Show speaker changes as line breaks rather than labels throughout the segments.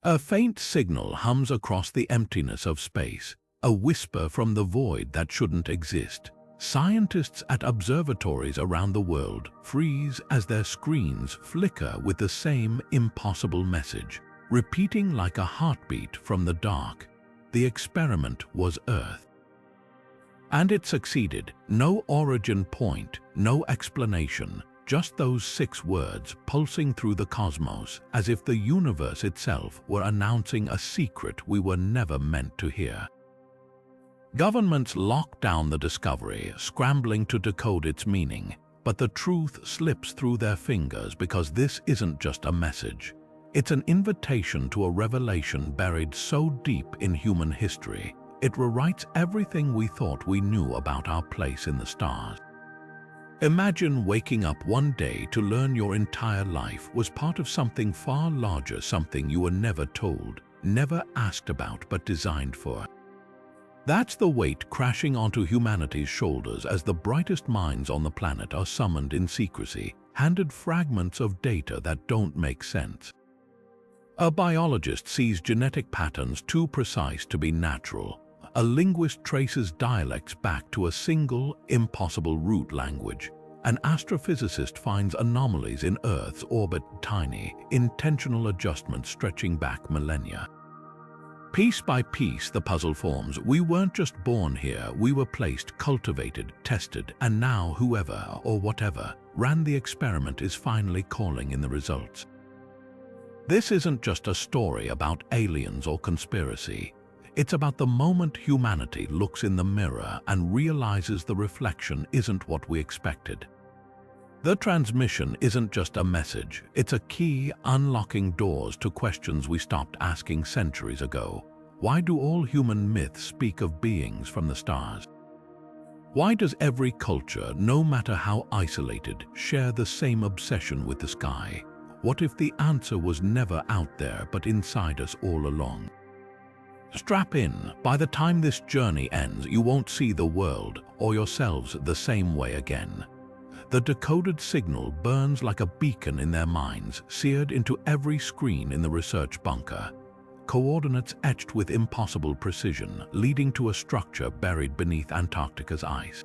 A faint signal hums across the emptiness of space, a whisper from the void that shouldn't exist. Scientists at observatories around the world freeze as their screens flicker with the same impossible message, repeating like a heartbeat from the dark. The experiment was Earth. And it succeeded. No origin point, no explanation, just those 6 words pulsing through the cosmos as if the universe itself were announcing a secret we were never meant to hear. Governments lock down the discovery, scrambling to decode its meaning, but the truth slips through their fingers because this isn't just a message. It's an invitation to a revelation buried so deep in human history, it rewrites everything we thought we knew about our place in the stars. Imagine waking up one day to learn your entire life was part of something far larger, something you were never told, never asked about, but designed for. That's the weight crashing onto humanity's shoulders as the brightest minds on the planet are summoned in secrecy, handed fragments of data that don't make sense. A biologist sees genetic patterns too precise to be natural. A linguist traces dialects back to a single, impossible root language. An astrophysicist finds anomalies in Earth's orbit, tiny, intentional adjustments stretching back millennia. Piece by piece, the puzzle forms. We weren't just born here, we were placed, cultivated, tested, and now whoever or whatever ran the experiment is finally calling in the results. This isn't just a story about aliens or conspiracy. It's about the moment humanity looks in the mirror and realizes the reflection isn't what we expected. The transmission isn't just a message, it's a key unlocking doors to questions we stopped asking centuries ago. Why do all human myths speak of beings from the stars? Why does every culture, no matter how isolated, share the same obsession with the sky? What if the answer was never out there but inside us all along? Strap in. By the time this journey ends, you won't see the world or yourselves the same way again. The decoded signal burns like a beacon in their minds, seared into every screen in the research bunker. Coordinates etched with impossible precision, leading to a structure buried beneath Antarctica's ice.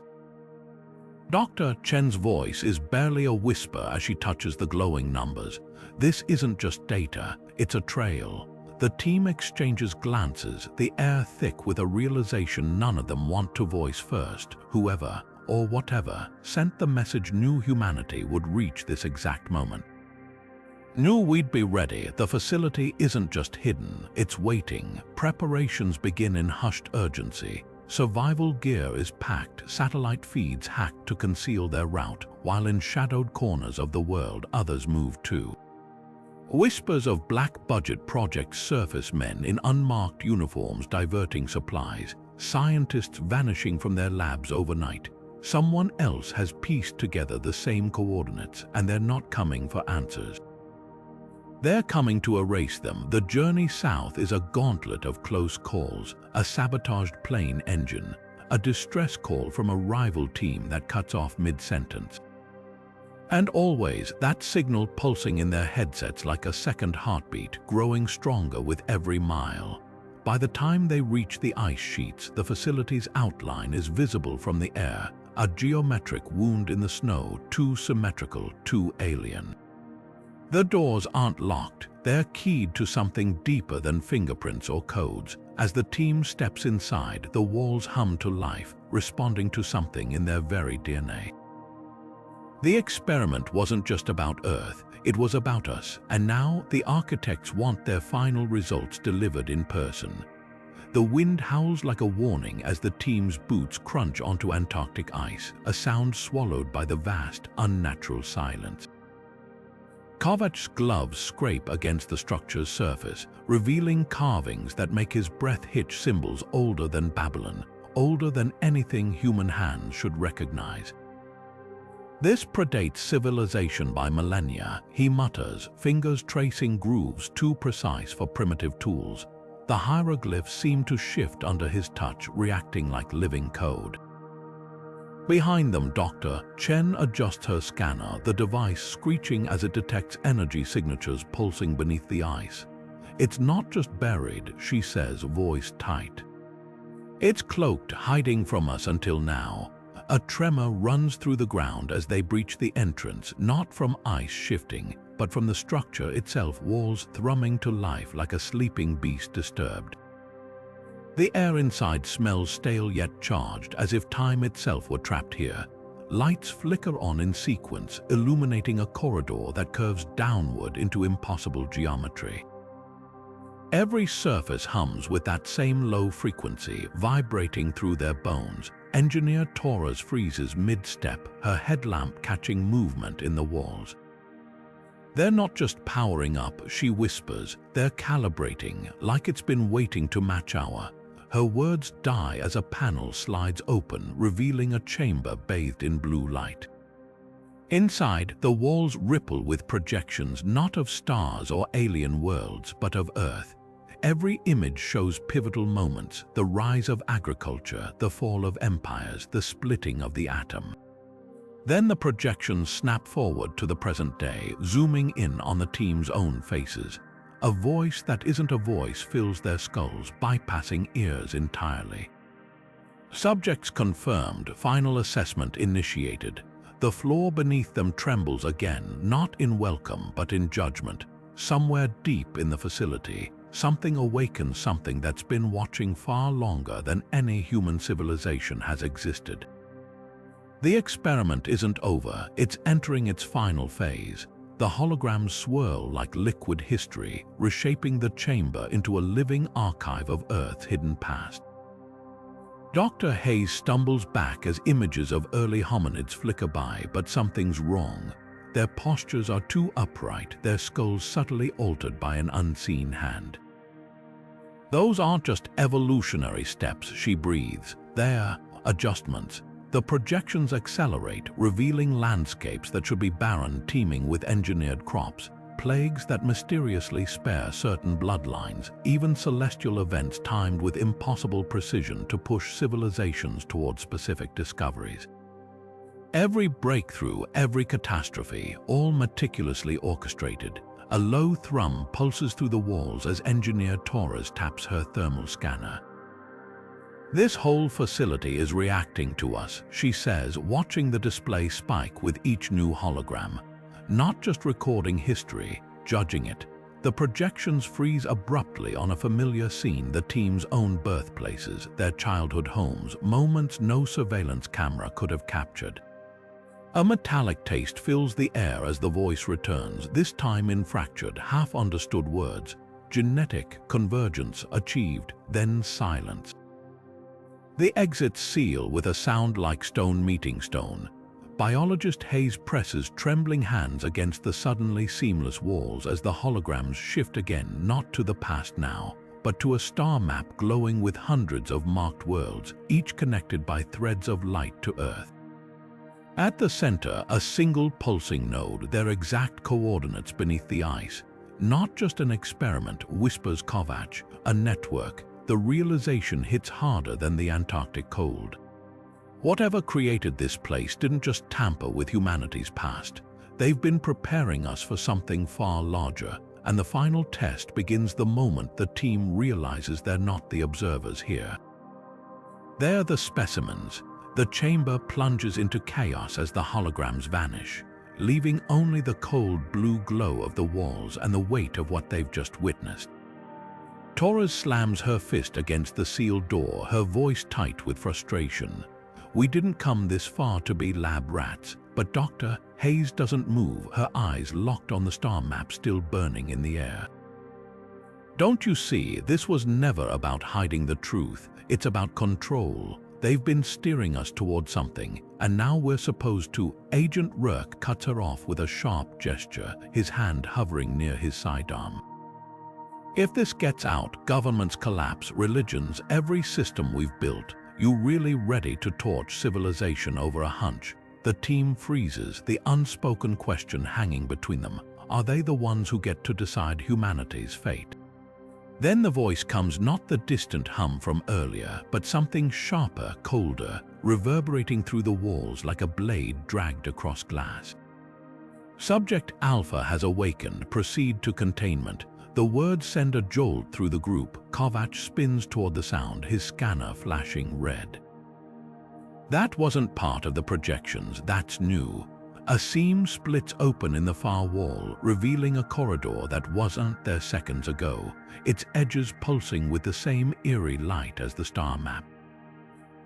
Dr. Chen's voice is barely a whisper as she touches the glowing numbers. This isn't just data, it's a trail. The team exchanges glances, the air thick with a realization none of them want to voice first. Whoever or whatever sent the message knew humanity would reach this exact moment. Knew we'd be ready. The facility isn't just hidden, it's waiting. Preparations begin in hushed urgency. Survival gear is packed, satellite feeds hacked to conceal their route, while in shadowed corners of the world others move too. Whispers of black-budget projects surface, men in unmarked uniforms diverting supplies, scientists vanishing from their labs overnight. Someone else has pieced together the same coordinates, and they're not coming for answers. They're coming to erase them. The journey south is a gauntlet of close calls, a sabotaged plane engine, a distress call from a rival team that cuts off mid-sentence. And always that signal pulsing in their headsets like a second heartbeat, growing stronger with every mile. By the time they reach the ice sheets, the facility's outline is visible from the air, a geometric wound in the snow, too symmetrical, too alien. The doors aren't locked, they're keyed to something deeper than fingerprints or codes. As the team steps inside, the walls hum to life, responding to something in their very DNA. The experiment wasn't just about Earth, it was about us, and now the architects want their final results delivered in person. The wind howls like a warning as the team's boots crunch onto Antarctic ice, a sound swallowed by the vast, unnatural silence. Kovach's gloves scrape against the structure's surface, revealing carvings that make his breath hitch, symbols older than Babylon, older than anything human hands should recognize. This predates civilization by millennia, he mutters, fingers tracing grooves too precise for primitive tools. The hieroglyphs seem to shift under his touch, reacting like living code. Behind them, Dr. Chen adjusts her scanner, the device screeching as it detects energy signatures pulsing beneath the ice. It's not just buried, she says, voice tight. It's cloaked, hiding from us until now. A tremor runs through the ground as they breach the entrance, not from ice shifting, but from the structure itself, walls thrumming to life like a sleeping beast disturbed. The air inside smells stale yet charged, as if time itself were trapped here. Lights flicker on in sequence, illuminating a corridor that curves downward into impossible geometry. Every surface hums with that same low frequency, vibrating through their bones. Engineer Torres freezes mid-step, her headlamp catching movement in the walls. They're not just powering up, she whispers, they're calibrating, like it's been waiting to match our. Her words die as a panel slides open, revealing a chamber bathed in blue light. Inside, the walls ripple with projections not of stars or alien worlds, but of Earth. Every image shows pivotal moments: the rise of agriculture, the fall of empires, the splitting of the atom. Then the projections snap forward to the present day, zooming in on the team's own faces. A voice that isn't a voice fills their skulls, bypassing ears entirely. Subjects confirmed, final assessment initiated. The floor beneath them trembles again, not in welcome but in judgment. Somewhere deep in the facility, something awakens something that's been watching far longer than any human civilization has existed. The experiment isn't over, it's entering its final phase. The holograms swirl like liquid history, reshaping the chamber into a living archive of Earth's hidden past. Dr. Hayes stumbles back as images of early hominids flicker by, but something's wrong. Their postures are too upright, their skulls subtly altered by an unseen hand. Those aren't just evolutionary steps, she breathes. They're adjustments. The projections accelerate, revealing landscapes that should be barren, teeming with engineered crops, plagues that mysteriously spare certain bloodlines, even celestial events timed with impossible precision to push civilizations toward specific discoveries. Every breakthrough, every catastrophe, all meticulously orchestrated. A low thrum pulses through the walls as Engineer Torres taps her thermal scanner. This whole facility is reacting to us, she says, watching the display spike with each new hologram. Not just recording history, judging it. The projections freeze abruptly on a familiar scene, the team's own birthplaces, their childhood homes, moments no surveillance camera could have captured. A metallic taste fills the air as the voice returns, this time in fractured, half-understood words. Genetic convergence achieved, then silence. The exits seal with a sound like stone meeting stone. Biologist Hayes presses trembling hands against the suddenly seamless walls as the holograms shift again, not to the past now, but to a star map glowing with hundreds of marked worlds, each connected by threads of light to Earth. At the center, a single pulsing node, their exact coordinates beneath the ice. Not just an experiment, whispers Kovac, a network. The realization hits harder than the Antarctic cold. Whatever created this place didn't just tamper with humanity's past. They've been preparing us for something far larger, and the final test begins the moment the team realizes they're not the observers here. They're the specimens. The chamber plunges into chaos as the holograms vanish, leaving only the cold blue glow of the walls and the weight of what they've just witnessed. Torres slams her fist against the sealed door, her voice tight with frustration. We didn't come this far to be lab rats, but Dr. Hayes doesn't move, her eyes locked on the star map still burning in the air. Don't you see, this was never about hiding the truth, it's about control. They've been steering us toward something, and now we're supposed to. Agent Rourke cuts her off with a sharp gesture, his hand hovering near his sidearm. If this gets out, governments collapse, religions, every system we've built. You really ready to torch civilization over a hunch? The team freezes, the unspoken question hanging between them. Are they the ones who get to decide humanity's fate? Then the voice comes, not the distant hum from earlier, but something sharper, colder, reverberating through the walls like a blade dragged across glass. Subject Alpha has awakened, proceed to containment. The words send a jolt through the group. Kovac spins toward the sound, his scanner flashing red. That wasn't part of the projections, that's new. A seam splits open in the far wall, revealing a corridor that wasn't there seconds ago, its edges pulsing with the same eerie light as the star map.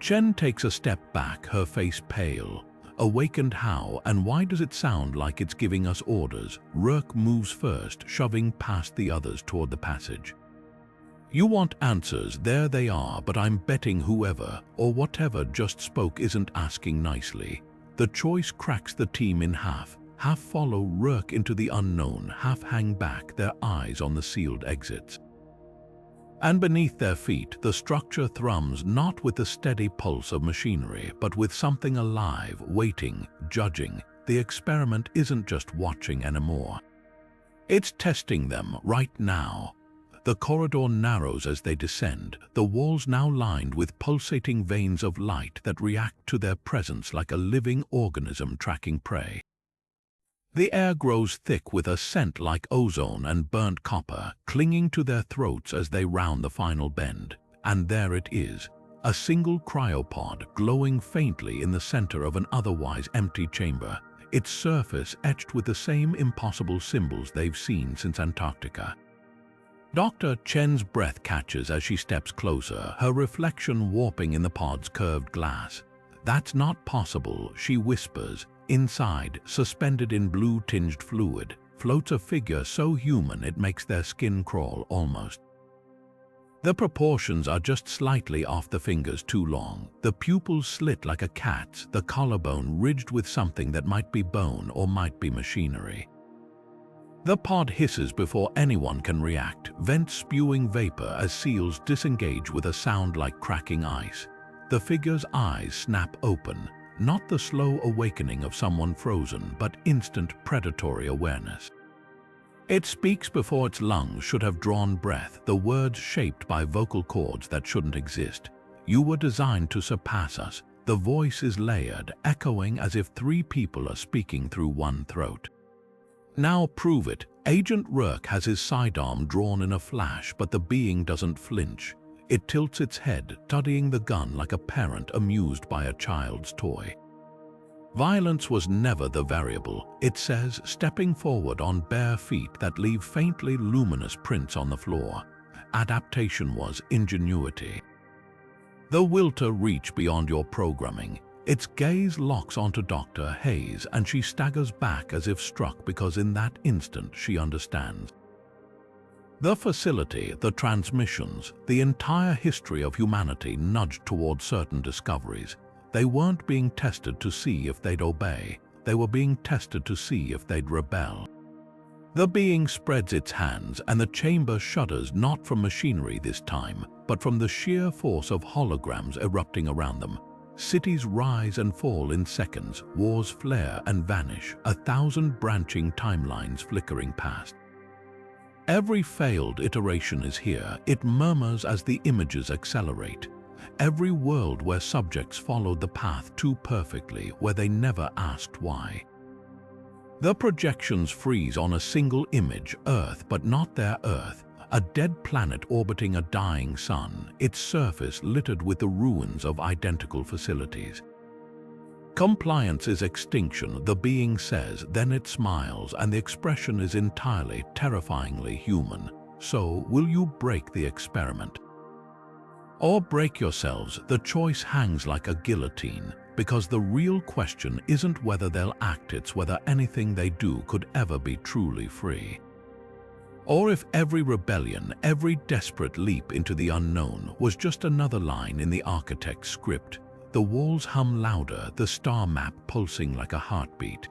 Chen takes a step back, her face pale. Awakened how, and why does it sound like it's giving us orders? Rourke moves first, shoving past the others toward the passage. You want answers, there they are, but I'm betting whoever or whatever just spoke isn't asking nicely. The choice cracks the team in half. Half follow Rourke into the unknown, half hang back, their eyes on the sealed exits. And beneath their feet, the structure thrums not with the steady pulse of machinery, but with something alive, waiting, judging. The experiment isn't just watching anymore. It's testing them right now. The corridor narrows as they descend, the walls now lined with pulsating veins of light that react to their presence like a living organism tracking prey. The air grows thick with a scent like ozone and burnt copper, clinging to their throats as they round the final bend. And there it is, a single cryopod glowing faintly in the center of an otherwise empty chamber, its surface etched with the same impossible symbols they've seen since Antarctica. Dr. Chen's breath catches as she steps closer, her reflection warping in the pod's curved glass. That's not possible, she whispers. Inside, suspended in blue-tinged fluid, floats a figure so human it makes their skin crawl almost. The proportions are just slightly off, the fingers too long, the pupils slit like a cat's, the collarbone ridged with something that might be bone or might be machinery. The pod hisses before anyone can react, vents spewing vapor as seals disengage with a sound like cracking ice. The figure's eyes snap open, not the slow awakening of someone frozen, but instant predatory awareness. It speaks before its lungs should have drawn breath, the words shaped by vocal cords that shouldn't exist. You were designed to surpass us. The voice is layered, echoing as if three people are speaking through one throat. Now prove it. Agent Rourke has his sidearm drawn in a flash, but the being doesn't flinch. It tilts its head, studying the gun like a parent amused by a child's toy. Violence was never the variable, it says, stepping forward on bare feet that leave faintly luminous prints on the floor. Adaptation was ingenuity. The will to reach beyond your programming. Its gaze locks onto Dr. Hayes, and she staggers back as if struck, because in that instant she understands. The facility, the transmissions, the entire history of humanity nudged toward certain discoveries. They weren't being tested to see if they'd obey. They were being tested to see if they'd rebel. The being spreads its hands, and the chamber shudders, not from machinery this time, but from the sheer force of holograms erupting around them. Cities rise and fall in seconds, wars flare and vanish, 1,000 branching timelines flickering past. Every failed iteration is here, it murmurs as the images accelerate. Every world where subjects followed the path too perfectly, where they never asked why. The projections freeze on a single image, Earth, but not their Earth. A dead planet orbiting a dying sun, its surface littered with the ruins of identical facilities. Compliance is extinction, the being says, then it smiles, and the expression is entirely, terrifyingly human. So, will you break the experiment? Or break yourselves? The choice hangs like a guillotine, because the real question isn't whether they'll act, it's whether anything they do could ever be truly free. Or if every rebellion, every desperate leap into the unknown was just another line in the architect's script. The walls hum louder, the star map pulsing like a heartbeat.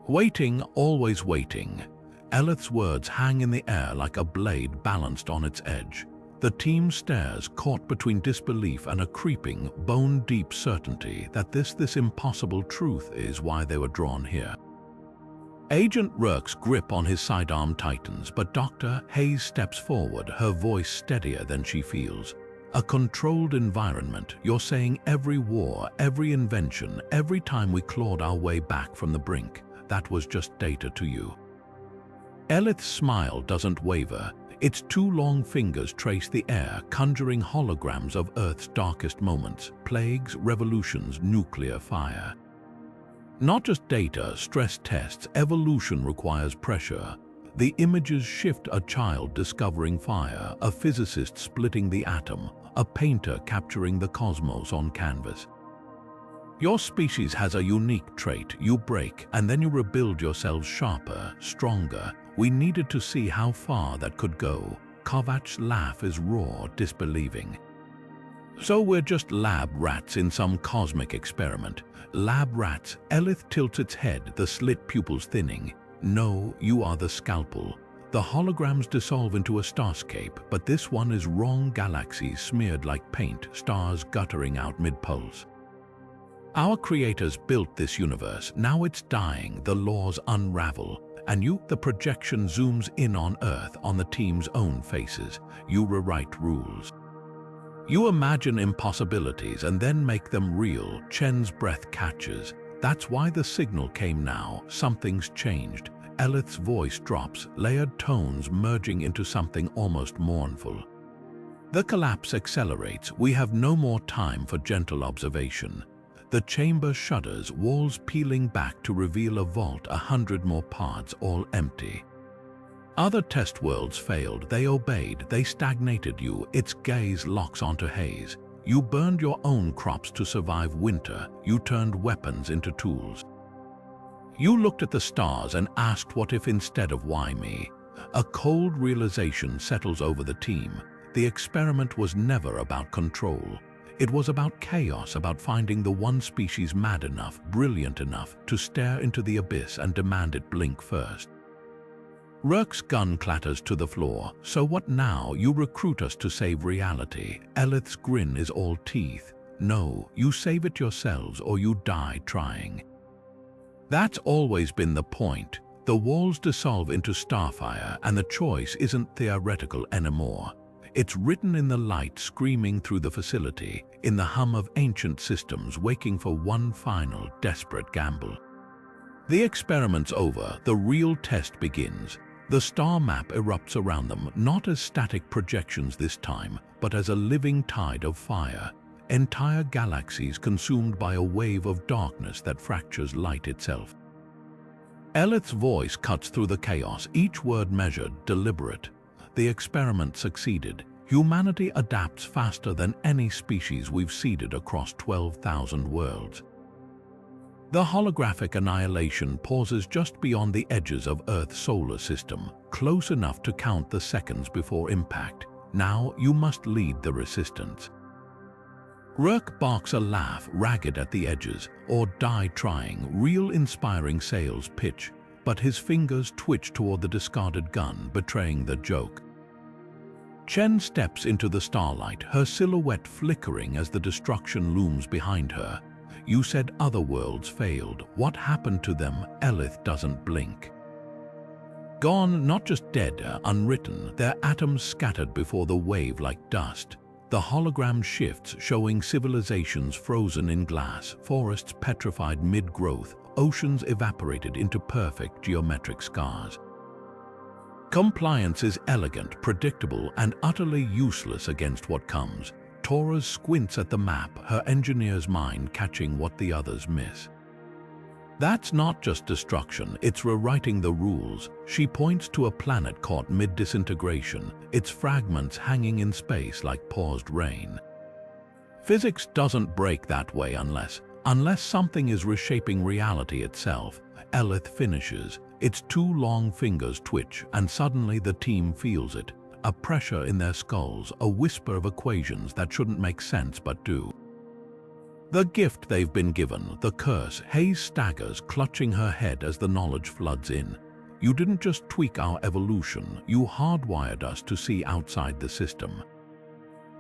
Waiting, always waiting. Eleth's words hang in the air like a blade balanced on its edge. The team stares, caught between disbelief and a creeping, bone-deep certainty that this impossible truth is why they were drawn here. Agent Rourke's grip on his sidearm tightens, but Dr. Hayes steps forward, her voice steadier than she feels. A controlled environment, you're saying every war, every invention, every time we clawed our way back from the brink, that was just data to you. Elith's smile doesn't waver. Its two long fingers trace the air, conjuring holograms of Earth's darkest moments, plagues, revolutions, nuclear fire. Not just data, stress tests, evolution requires pressure. The images shift: a child discovering fire, a physicist splitting the atom, a painter capturing the cosmos on canvas. Your species has a unique trait. You break, and then you rebuild yourselves sharper, stronger. We needed to see how far that could go. Kovach's laugh is raw, disbelieving. So we're just lab rats in some cosmic experiment. Lab rats. Elith tilts its head, the slit pupils thinning. No, you are the scalpel. The holograms dissolve into a starscape, but this one is wrong. Galaxies smeared like paint, stars guttering out mid-pulse. Our creators built this universe. Now it's dying, the laws unravel. And you, the projection zooms in on Earth, on the team's own faces. You rewrite rules. You imagine impossibilities and then make them real. Chen's breath catches. That's why the signal came now. Something's changed. Elith's voice drops, layered tones merging into something almost mournful. The collapse accelerates. We have no more time for gentle observation. The chamber shudders, walls peeling back to reveal a vault, 100 more parts, all empty. Other test worlds failed. They obeyed. They stagnated you. Its gaze locks onto haze. You burned your own crops to survive winter. You turned weapons into tools. You looked at the stars and asked, what if instead of why me? A cold realization settles over the team. The experiment was never about control. It was about chaos, about finding the one species mad enough, brilliant enough, to stare into the abyss and demand it blink first. Rourke's gun clatters to the floor. So what now? You recruit us to save reality. Elith's grin is all teeth. No, you save it yourselves or you die trying. That's always been the point. The walls dissolve into starfire and the choice isn't theoretical anymore. It's written in the light screaming through the facility, in the hum of ancient systems waking for one final, desperate gamble. The experiment's over, the real test begins. The star map erupts around them, not as static projections this time, but as a living tide of fire. Entire galaxies consumed by a wave of darkness that fractures light itself. Elith's voice cuts through the chaos, each word measured, deliberate. The experiment succeeded. Humanity adapts faster than any species we've seeded across 12,000 worlds. The holographic annihilation pauses just beyond the edges of Earth's solar system, close enough to count the seconds before impact. Now you must lead the resistance. Rourke barks a laugh, ragged at the edges, or die trying, real inspiring sales pitch, but his fingers twitch toward the discarded gun, betraying the joke. Chen steps into the starlight, her silhouette flickering as the destruction looms behind her. You said other worlds failed. What happened to them? Elith doesn't blink. Gone, not just dead, unwritten, their atoms scattered before the wave like dust. The hologram shifts, showing civilizations frozen in glass, forests petrified mid-growth, oceans evaporated into perfect geometric scars. Compliance is elegant, predictable, and utterly useless against what comes. Torres squints at the map, her engineer's mind catching what the others miss. That's not just destruction, it's rewriting the rules. She points to a planet caught mid-disintegration, its fragments hanging in space like paused rain. Physics doesn't break that way unless something is reshaping reality itself. Elith finishes. Its two long fingers twitch, and suddenly the team feels it. A pressure in their skulls, a whisper of equations that shouldn't make sense but do. The gift they've been given, the curse. Hayes staggers, clutching her head as the knowledge floods in. You didn't just tweak our evolution, you hardwired us to see outside the system.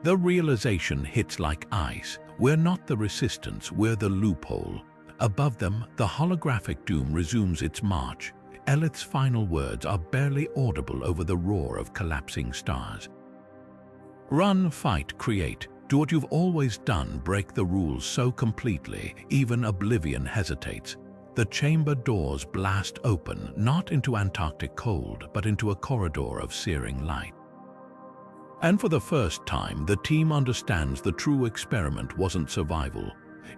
The realization hits like ice. We're not the resistance, we're the loophole. Above them, the holographic doom resumes its march. Elith's final words are barely audible over the roar of collapsing stars. Run, fight, create. Do what you've always done, break the rules so completely, even oblivion hesitates. The chamber doors blast open, not into Antarctic cold, but into a corridor of searing light. And for the first time, the team understands the true experiment wasn't survival.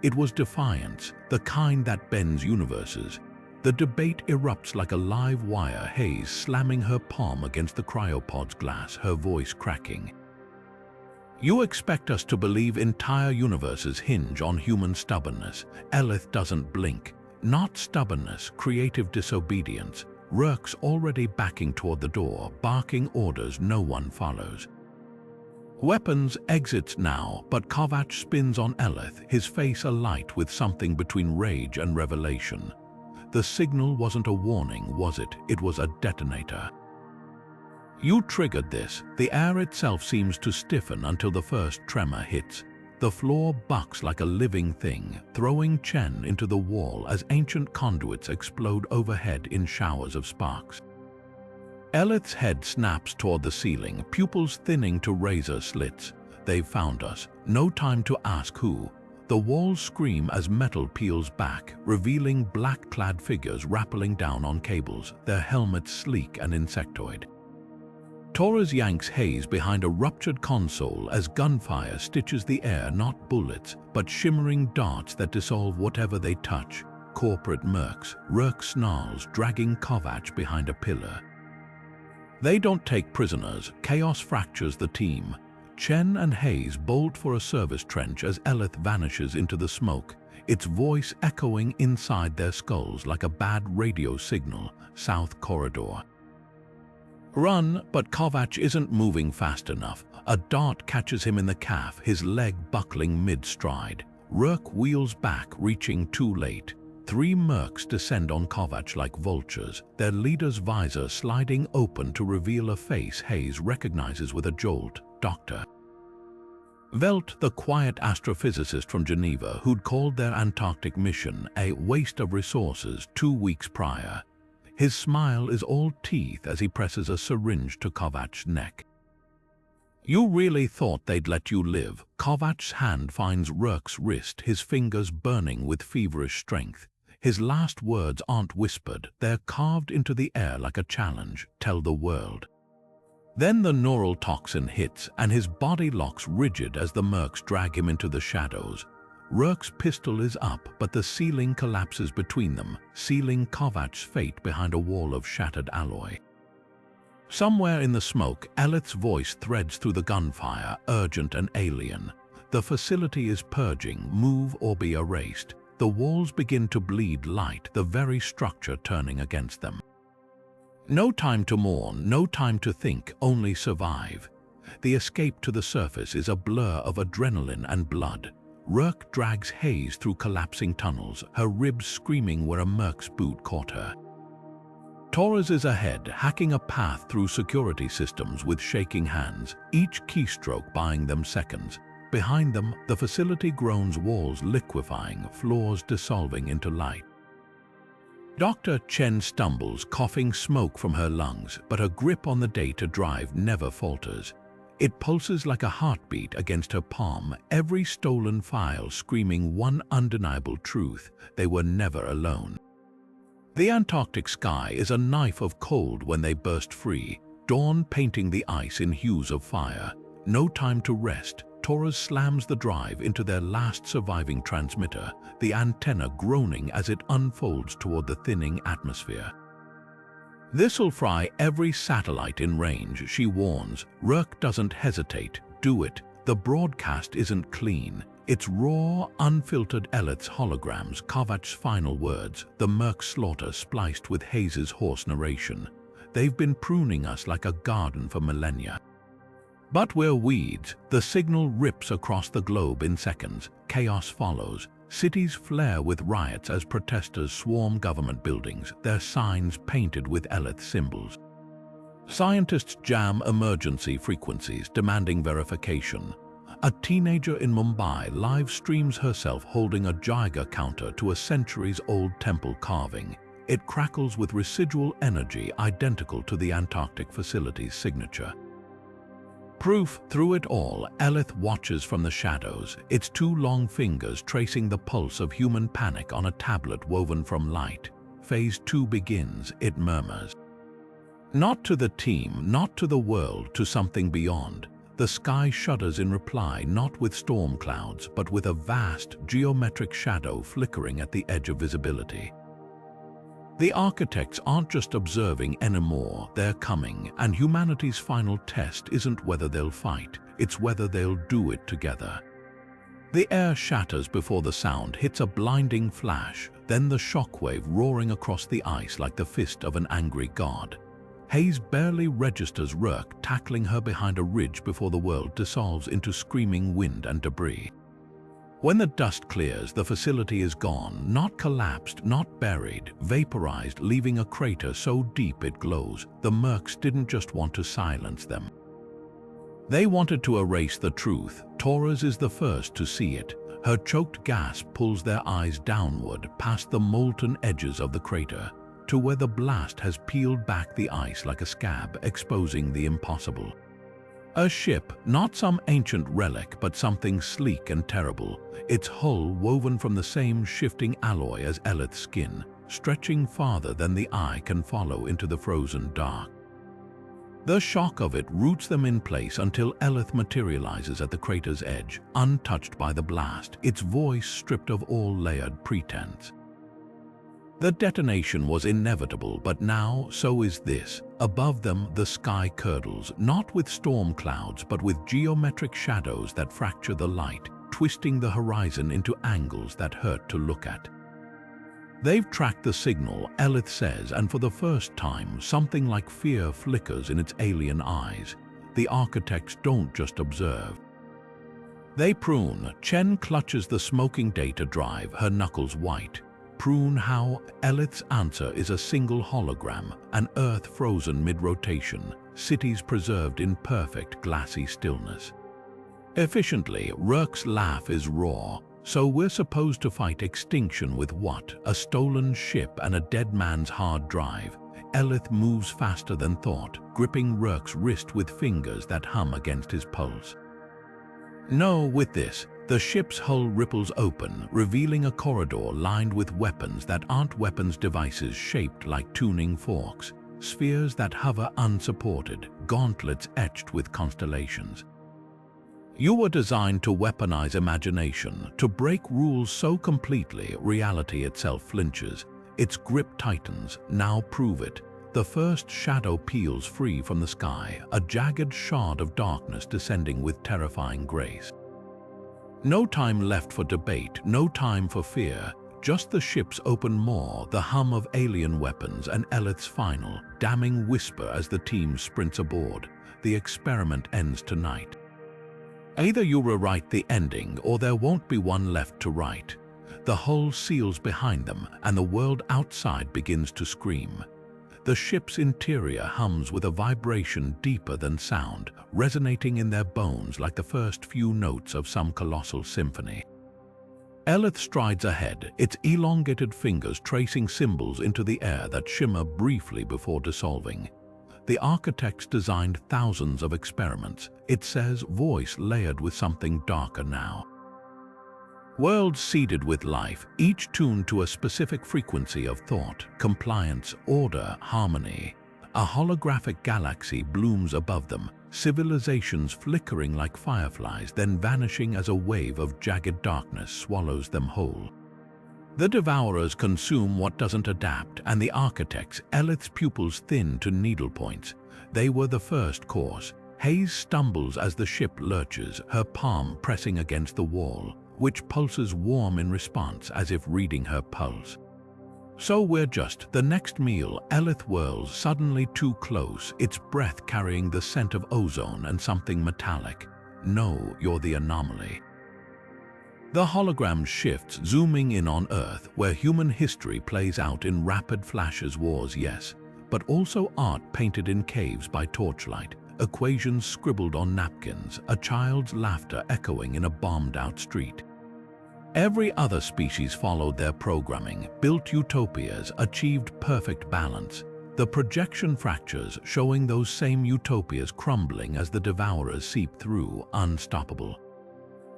It was defiance, the kind that bends universes. The debate erupts like a live wire, Hayes slamming her palm against the cryopod's glass, her voice cracking. You expect us to believe entire universes hinge on human stubbornness. Elith doesn't blink. Not stubbornness, creative disobedience. Rourke's already backing toward the door, barking orders no one follows. Weapons exits now, but Kovac spins on Elith, his face alight with something between rage and revelation. The signal wasn't a warning, was it? It was a detonator. You triggered this. The air itself seems to stiffen until the first tremor hits. The floor bucks like a living thing, throwing Chen into the wall as ancient conduits explode overhead in showers of sparks. Elith's head snaps toward the ceiling, pupils thinning to razor slits. They've found us. No time to ask who. The walls scream as metal peels back, revealing black-clad figures rappelling down on cables, their helmets sleek and insectoid. Torres yanks Hayes behind a ruptured console as gunfire stitches the air, not bullets, but shimmering darts that dissolve whatever they touch. Corporate mercs. Rourke snarls, dragging Kovac behind a pillar. They don't take prisoners. Chaos fractures the team. Chen and Hayes bolt for a service trench as Elith vanishes into the smoke, its voice echoing inside their skulls like a bad radio signal. South corridor. Run, but Kovac isn't moving fast enough. A dart catches him in the calf, his leg buckling mid-stride. Rourke wheels back, reaching too late. 3 mercs descend on Kovac like vultures, their leader's visor sliding open to reveal a face Hayes recognizes with a jolt. Doctor Velt, the quiet astrophysicist from Geneva who'd called their Antarctic mission a waste of resources 2 weeks prior. His smile is all teeth as he presses a syringe to Kovac's neck. You really thought they'd let you live? Kovac's hand finds Rourke's wrist, his fingers burning with feverish strength. His last words aren't whispered, they're carved into the air like a challenge. Tell the world. Then the neural toxin hits, and his body locks rigid as the mercs drag him into the shadows. Rourke's pistol is up, but the ceiling collapses between them, sealing Kovac's fate behind a wall of shattered alloy. Somewhere in the smoke, Elith's voice threads through the gunfire, urgent and alien. The facility is purging, move or be erased. The walls begin to bleed light, the very structure turning against them. No time to mourn, no time to think, only survive. The escape to the surface is a blur of adrenaline and blood. Rourke drags Hayes through collapsing tunnels, her ribs screaming where a merc's boot caught her. Torres is ahead, hacking a path through security systems with shaking hands, each keystroke buying them seconds. Behind them, the facility groans, walls liquefying, floors dissolving into light. Dr. Chen stumbles, coughing smoke from her lungs, but her grip on the data drive never falters. It pulses like a heartbeat against her palm, every stolen file screaming one undeniable truth: they were never alone. The Antarctic sky is a knife of cold when they burst free, dawn painting the ice in hues of fire. No time to rest. Torres slams the drive into their last surviving transmitter, the antenna groaning as it unfolds toward the thinning atmosphere. This'll fry every satellite in range, she warns. Rourke doesn't hesitate. Do it. The broadcast isn't clean. It's raw, unfiltered. Elith's holograms, Kovac's final words, the merc slaughter spliced with Hayes's hoarse narration. They've been pruning us like a garden for millennia. But we're weeds. The signal rips across the globe in seconds. Chaos follows. Cities flare with riots as protesters swarm government buildings, their signs painted with Elith symbols. Scientists jam emergency frequencies, demanding verification. A teenager in Mumbai live streams herself holding a Geiger counter to a centuries-old temple carving. It crackles with residual energy identical to the Antarctic facility's signature. Proof through it all, Elith watches from the shadows, its two long fingers tracing the pulse of human panic on a tablet woven from light. Phase 2 begins, it murmurs. Not to the team, not to the world, to something beyond. The sky shudders in reply, not with storm clouds, but with a vast, geometric shadow flickering at the edge of visibility. The architects aren't just observing anymore, they're coming, and humanity's final test isn't whether they'll fight, it's whether they'll do it together. The air shatters before the sound hits a blinding flash, then the shockwave roaring across the ice like the fist of an angry god. Hayes barely registers Rourke tackling her behind a ridge before the world dissolves into screaming wind and debris. When the dust clears, the facility is gone, not collapsed, not buried, vaporized, leaving a crater so deep it glows. The Mercs didn't just want to silence them. They wanted to erase the truth. Torres is the first to see it. Her choked gasp pulls their eyes downward, past the molten edges of the crater, to where the blast has peeled back the ice like a scab, exposing the impossible. A ship, not some ancient relic, but something sleek and terrible, its hull woven from the same shifting alloy as Elith's skin, stretching farther than the eye can follow into the frozen dark. The shock of it roots them in place until Elith materializes at the crater's edge, untouched by the blast, its voice stripped of all layered pretense. The detonation was inevitable, but now so is this. Above them, the sky curdles, not with storm clouds, but with geometric shadows that fracture the light, twisting the horizon into angles that hurt to look at. They've tracked the signal, Elith says, and for the first time, something like fear flickers in its alien eyes. The architects don't just observe. They prune. Chen clutches the smoking data drive, her knuckles white. Prune how? Elith's answer is a single hologram, an Earth frozen mid-rotation, cities preserved in perfect glassy stillness. Efficiently, Rourke's laugh is raw. So we're supposed to fight extinction with what? A stolen ship and a dead man's hard drive. Elith moves faster than thought, gripping Rourke's wrist with fingers that hum against his pulse. No, with this, the ship's hull ripples open, revealing a corridor lined with weapons that aren't weapons devices shaped like tuning forks, spheres that hover unsupported, gauntlets etched with constellations. You were designed to weaponize imagination, to break rules so completely reality itself flinches. Its grip tightens, now prove it. The first shadow peels free from the sky, a jagged shard of darkness descending with terrifying grace. No time left for debate, no time for fear, just the ship's open maw, the hum of alien weapons, and Elith's final, damning whisper as the team sprints aboard. The experiment ends tonight. Either you rewrite the ending, or there won't be one left to write. The hull seals behind them, and the world outside begins to scream. The ship's interior hums with a vibration deeper than sound, resonating in their bones like the first few notes of some colossal symphony. Elith strides ahead, its elongated fingers tracing symbols into the air that shimmer briefly before dissolving. The architects designed thousands of experiments, it says, voice layered with something darker now. Worlds seeded with life, each tuned to a specific frequency of thought, compliance, order, harmony. A holographic galaxy blooms above them, civilizations flickering like fireflies, then vanishing as a wave of jagged darkness swallows them whole. The Devourers consume what doesn't adapt, and the architects, Elith's pupils thin to needle points. They were the first course. Hayes stumbles as the ship lurches, her palm pressing against the wall, which pulses warm in response as if reading her pulse. So we're just the next meal. Elith whirls, suddenly too close, its breath carrying the scent of ozone and something metallic. No, you're the anomaly. The hologram shifts, zooming in on Earth, where human history plays out in rapid flashes. Wars, yes, but also art painted in caves by torchlight, equations scribbled on napkins, a child's laughter echoing in a bombed-out street. Every other species followed their programming, built utopias, achieved perfect balance. the projection fractures showing those same utopias crumbling as the Devourers seep through, unstoppable.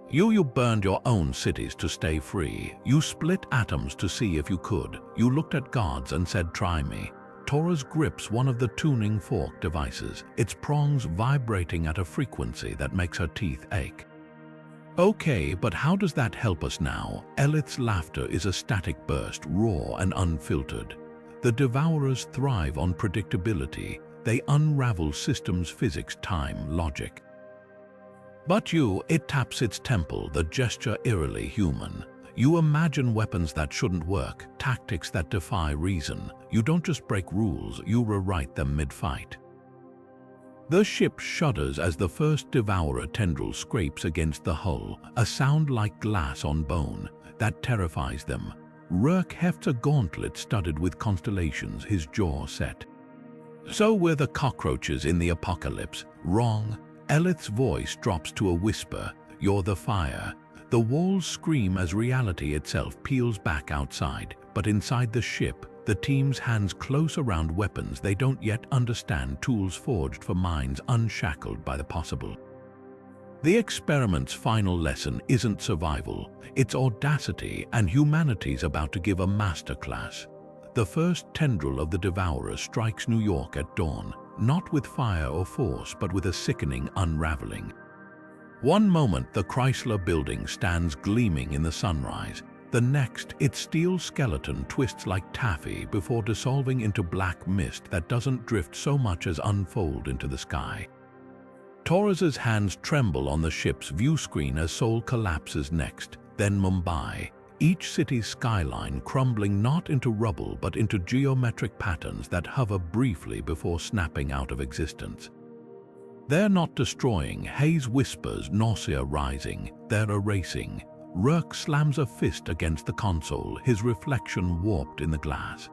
You burned your own cities to stay free. You split atoms to see if you could. You looked at gods and said, "Try me." Taurus grips one of the tuning fork devices, its prongs vibrating at a frequency that makes her teeth ache. Okay, but how does that help us now? Elith's laughter is a static burst, raw and unfiltered. The Devourers thrive on predictability. They unravel systems, physics, time, logic. But it taps its temple, the gesture eerily human. You imagine weapons that shouldn't work, tactics that defy reason. You don't just break rules, you rewrite them mid-fight. The ship shudders as the first Devourer tendril scrapes against the hull, a sound like glass on bone that terrifies them. Rourke hefts a gauntlet studded with constellations, his jaw set. "So we're the cockroaches in the apocalypse." Wrong. Elith's voice drops to a whisper. "You're the fire." The walls scream as reality itself peels back outside, but inside the ship, the team's hands close around weapons they don't yet understand, tools forged for minds unshackled by the possible. The experiment's final lesson isn't survival, it's audacity, and humanity's about to give a masterclass. The first tendril of the Devourer strikes New York at dawn, not with fire or force, but with a sickening unraveling. One moment, the Chrysler Building stands gleaming in the sunrise. The next, its steel skeleton twists like taffy before dissolving into black mist that doesn't drift so much as unfold into the sky. Taurus's hands tremble on the ship's view screen as Seoul collapses next, then Mumbai, each city's skyline crumbling not into rubble but into geometric patterns that hover briefly before snapping out of existence. "They're not destroying," Hayes whispers, nausea rising. "They're erasing." Rourke slams a fist against the console, his reflection warped in the glass.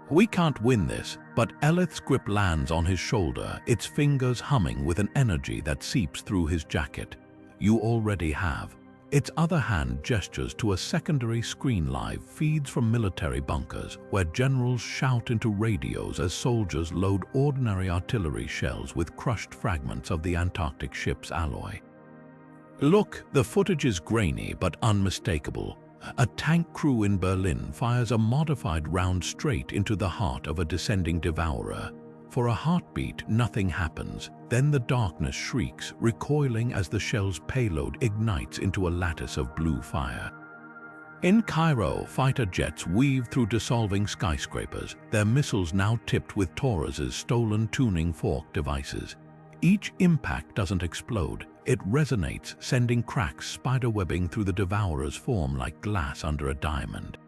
"We can't win this," but Elith's grip lands on his shoulder, its fingers humming with an energy that seeps through his jacket. "You already have." Its other hand gestures to a secondary screen, live feeds from military bunkers, where generals shout into radios as soldiers load ordinary artillery shells with crushed fragments of the Antarctic ship's alloy. Look, the footage is grainy but unmistakable. A tank crew in Berlin fires a modified round straight into the heart of a descending Devourer. For a heartbeat, nothing happens. Then the darkness shrieks, recoiling as the shell's payload ignites into a lattice of blue fire. In Cairo, fighter jets weave through dissolving skyscrapers, their missiles now tipped with Taurus's stolen tuning fork devices. Each impact doesn't explode. It resonates, sending cracks spiderwebbing through the Devourer's form like glass under a diamond.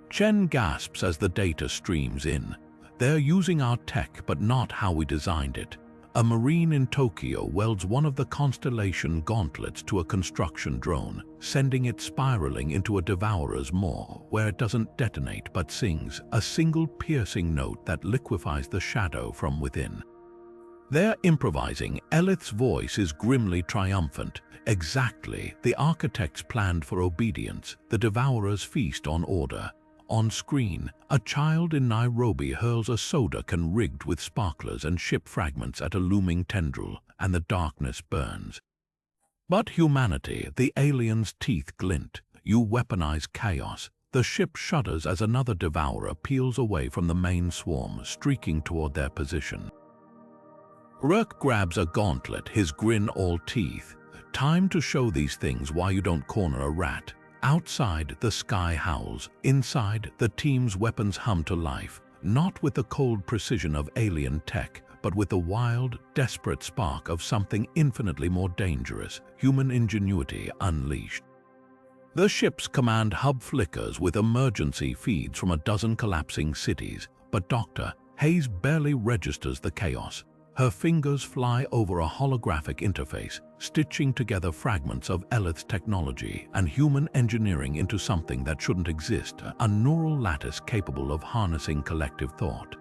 Chen gasps as the data streams in. "They're using our tech, but not how we designed it." A Marine in Tokyo welds one of the Constellation gauntlets to a construction drone, sending it spiraling into a Devourer's maw, where it doesn't detonate but sings, a single piercing note that liquefies the shadow from within. They're improvising. Elith's voice is grimly triumphant. Exactly, the architects planned for obedience, the Devourers feast on order. On screen, a child in Nairobi hurls a soda can rigged with sparklers and ship fragments at a looming tendril, and the darkness burns. But humanity, the aliens' teeth glint. You weaponize chaos. The ship shudders as another Devourer peels away from the main swarm, streaking toward their position. Rourke grabs a gauntlet, his grin all teeth. "Time to show these things why you don't corner a rat." Outside, the sky howls. Inside, the team's weapons hum to life, not with the cold precision of alien tech, but with the wild, desperate spark of something infinitely more dangerous, human ingenuity unleashed. The ship's command hub flickers with emergency feeds from a dozen collapsing cities, but Dr. Hayes barely registers the chaos. Her fingers fly over a holographic interface, stitching together fragments of Elith's technology and human engineering into something that shouldn't exist, a neural lattice capable of harnessing collective thought.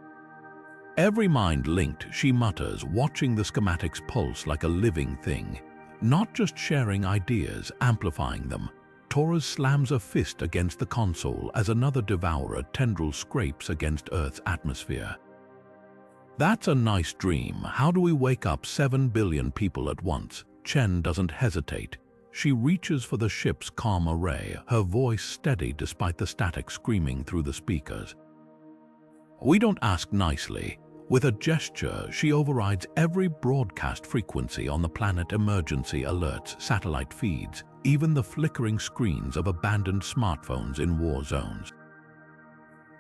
Every mind linked, she mutters, watching the schematics pulse like a living thing, not just sharing ideas, amplifying them. Torres slams a fist against the console as another Devourer tendril scrapes against Earth's atmosphere. "That's a nice dream. How do we wake up 7 billion people at once?" Chen doesn't hesitate. She reaches for the ship's comm array, her voice steady despite the static screaming through the speakers. "We don't ask nicely." With a gesture, she overrides every broadcast frequency on the planet, emergency alerts, satellite feeds, even the flickering screens of abandoned smartphones in war zones.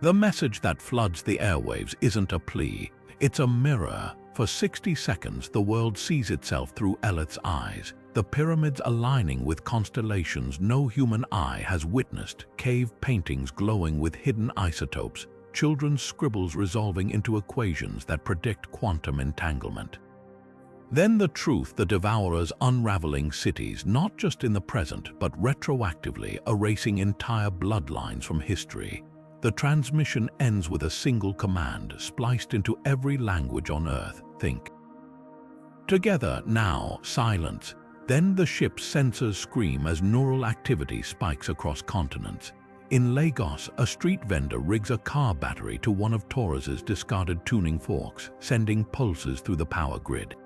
The message that floods the airwaves isn't a plea, it's a mirror. For 60 seconds, the world sees itself through Elith's eyes, the pyramids aligning with constellations no human eye has witnessed, cave paintings glowing with hidden isotopes, children's scribbles resolving into equations that predict quantum entanglement. Then the truth, the Devourers unraveling cities, not just in the present, but retroactively erasing entire bloodlines from history. The transmission ends with a single command, spliced into every language on Earth: think. Together, now, silence. Then the ship's sensors scream as neural activity spikes across continents. In Lagos, a street vendor rigs a car battery to one of Torres's discarded tuning forks, sending pulses through the power grid.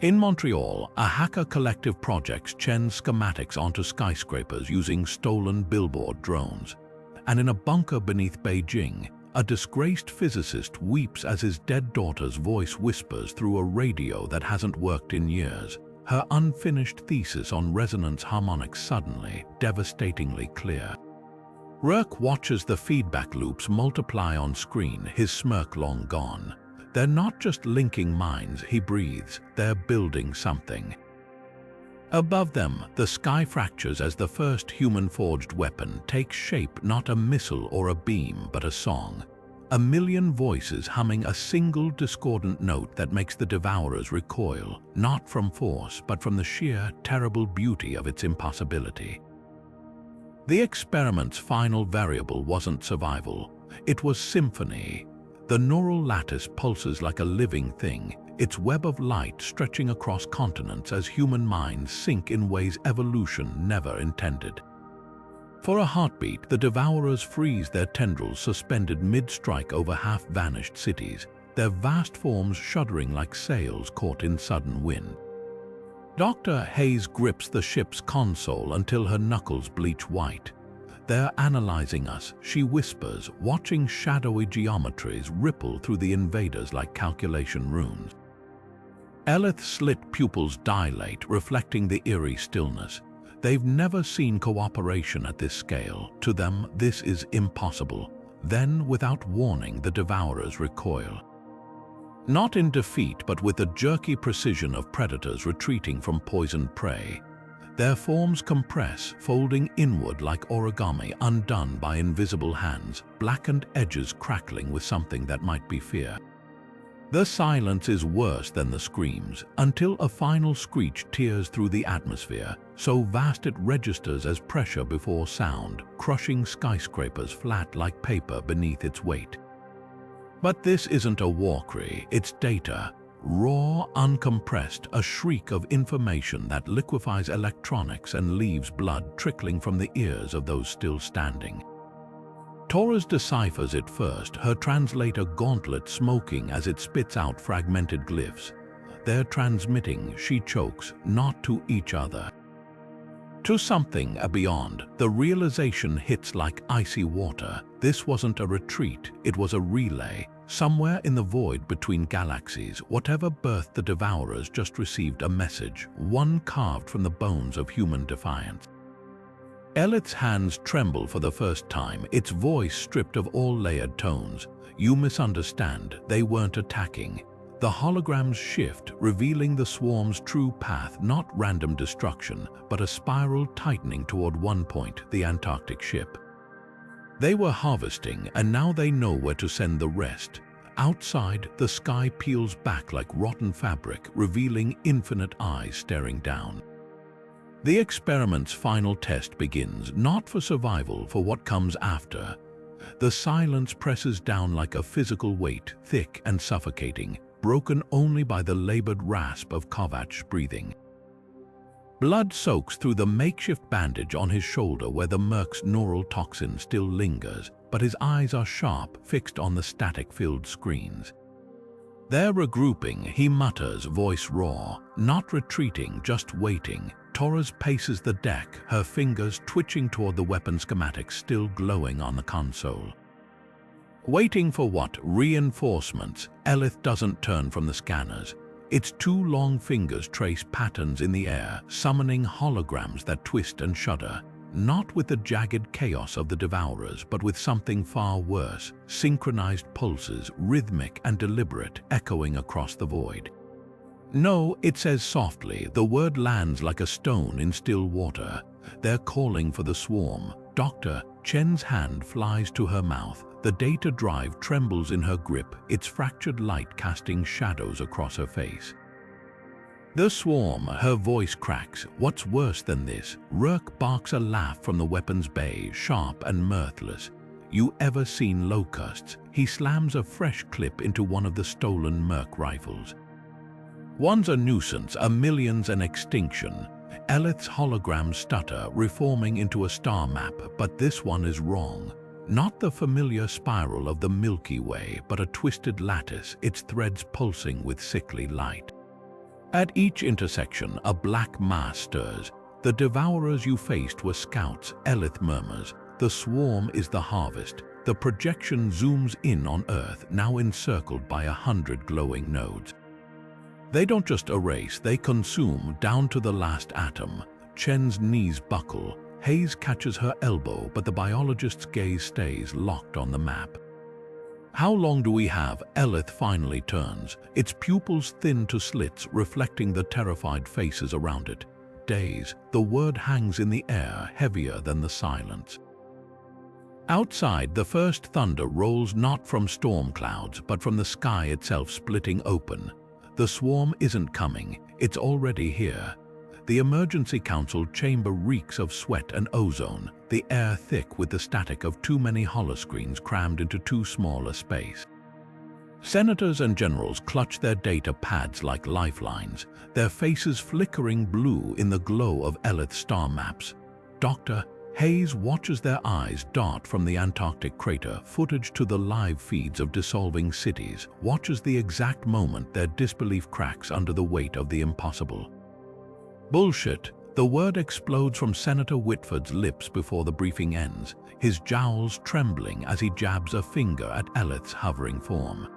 In Montreal, a hacker collective projects Chen's schematics onto skyscrapers using stolen billboard drones. And in a bunker beneath Beijing, a disgraced physicist weeps as his dead daughter's voice whispers through a radio that hasn't worked in years, her unfinished thesis on resonance harmonics suddenly, devastatingly clear. Rourke watches the feedback loops multiply on screen, his smirk long gone. They're not just linking minds, he breathes, they're building something. Above them, the sky fractures as the first human-forged weapon takes shape, not a missile or a beam, but a song. A million voices humming a single discordant note that makes the Devourers recoil, not from force, but from the sheer, terrible beauty of its impossibility. The experiment's final variable wasn't survival, it was symphony. The neural lattice pulses like a living thing, its web of light stretching across continents as human minds sink in ways evolution never intended. For a heartbeat, the Devourers freeze their tendrils suspended mid-strike over half-vanished cities, their vast forms shuddering like sails caught in sudden wind. Dr. Hayes grips the ship's console until her knuckles bleach white. "They're analyzing us," she whispers, watching shadowy geometries ripple through the invaders like calculation runes. Elith's slit pupils dilate, reflecting the eerie stillness. They've never seen cooperation at this scale. To them, this is impossible. Then, without warning, the Devourers recoil. Not in defeat, but with the jerky precision of predators retreating from poisoned prey. Their forms compress, folding inward like origami undone by invisible hands, blackened edges crackling with something that might be fear. The silence is worse than the screams, until a final screech tears through the atmosphere, so vast it registers as pressure before sound, crushing skyscrapers flat like paper beneath its weight. But this isn't a war cry, it's data. Raw, uncompressed, a shriek of information that liquefies electronics and leaves blood trickling from the ears of those still standing. Torres deciphers it first, her translator gauntlet smoking as it spits out fragmented glyphs. They're transmitting, she chokes, not to each other. To something beyond. The realization hits like icy water. This wasn't a retreat, it was a relay. Somewhere in the void between galaxies, whatever birthed the Devourers just received a message, one carved from the bones of human defiance. Elith's hands tremble for the first time, its voice stripped of all layered tones. "You misunderstand, they weren't attacking." The holograms shift, revealing the swarm's true path, not random destruction, but a spiral tightening toward one point, the Antarctic ship. They were harvesting, and now they know where to send the rest. Outside, the sky peels back like rotten fabric, revealing infinite eyes staring down. The experiment's final test begins, not for survival, for what comes after. The silence presses down like a physical weight, thick and suffocating, broken only by the labored rasp of Kovach's breathing. Blood soaks through the makeshift bandage on his shoulder where the merc's neural toxin still lingers, but his eyes are sharp, fixed on the static-filled screens. They're regrouping, he mutters, voice raw, not retreating, just waiting. Torres paces the deck, her fingers twitching toward the weapon schematics still glowing on the console. Waiting for what? Reinforcements. Elith doesn't turn from the scanners. Its two long fingers trace patterns in the air, summoning holograms that twist and shudder, not with the jagged chaos of the Devourers, but with something far worse, synchronized pulses, rhythmic and deliberate, echoing across the void. No, it says softly. The word lands like a stone in still water. They're calling for the swarm. Doctor, Chen's hand flies to her mouth. The data drive trembles in her grip, its fractured light casting shadows across her face. The swarm, her voice cracks. What's worse than this? Rourke barks a laugh from the weapon's bay, sharp and mirthless. You ever seen locusts? He slams a fresh clip into one of the stolen Merc rifles. One's a nuisance, a million's an extinction. Elith's holograms stutter, reforming into a star map, but this one is wrong. Not the familiar spiral of the Milky Way, but a twisted lattice, its threads pulsing with sickly light. At each intersection, a black mass stirs. The Devourers you faced were scouts, Elith murmurs. The swarm is the harvest. The projection zooms in on Earth, now encircled by 100 glowing nodes. They don't just erase, they consume down to the last atom. Chen's knees buckle. Hayes catches her elbow, but the biologist's gaze stays locked on the map. How long do we have? Elith finally turns, its pupils thin to slits, reflecting the terrified faces around it. Days. The word hangs in the air, heavier than the silence. Outside, the first thunder rolls not from storm clouds, but from the sky itself splitting open. The swarm isn't coming, it's already here. The emergency council chamber reeks of sweat and ozone, the air thick with the static of too many holoscreens crammed into too small a space. Senators and generals clutch their data pads like lifelines, their faces flickering blue in the glow of Elith's star maps. Dr. Hayes watches their eyes dart from the Antarctic crater footage to the live feeds of dissolving cities, watches the exact moment their disbelief cracks under the weight of the impossible. Bullshit. The word explodes from Senator Whitford's lips before the briefing ends, his jowls trembling as he jabs a finger at Elith's hovering form.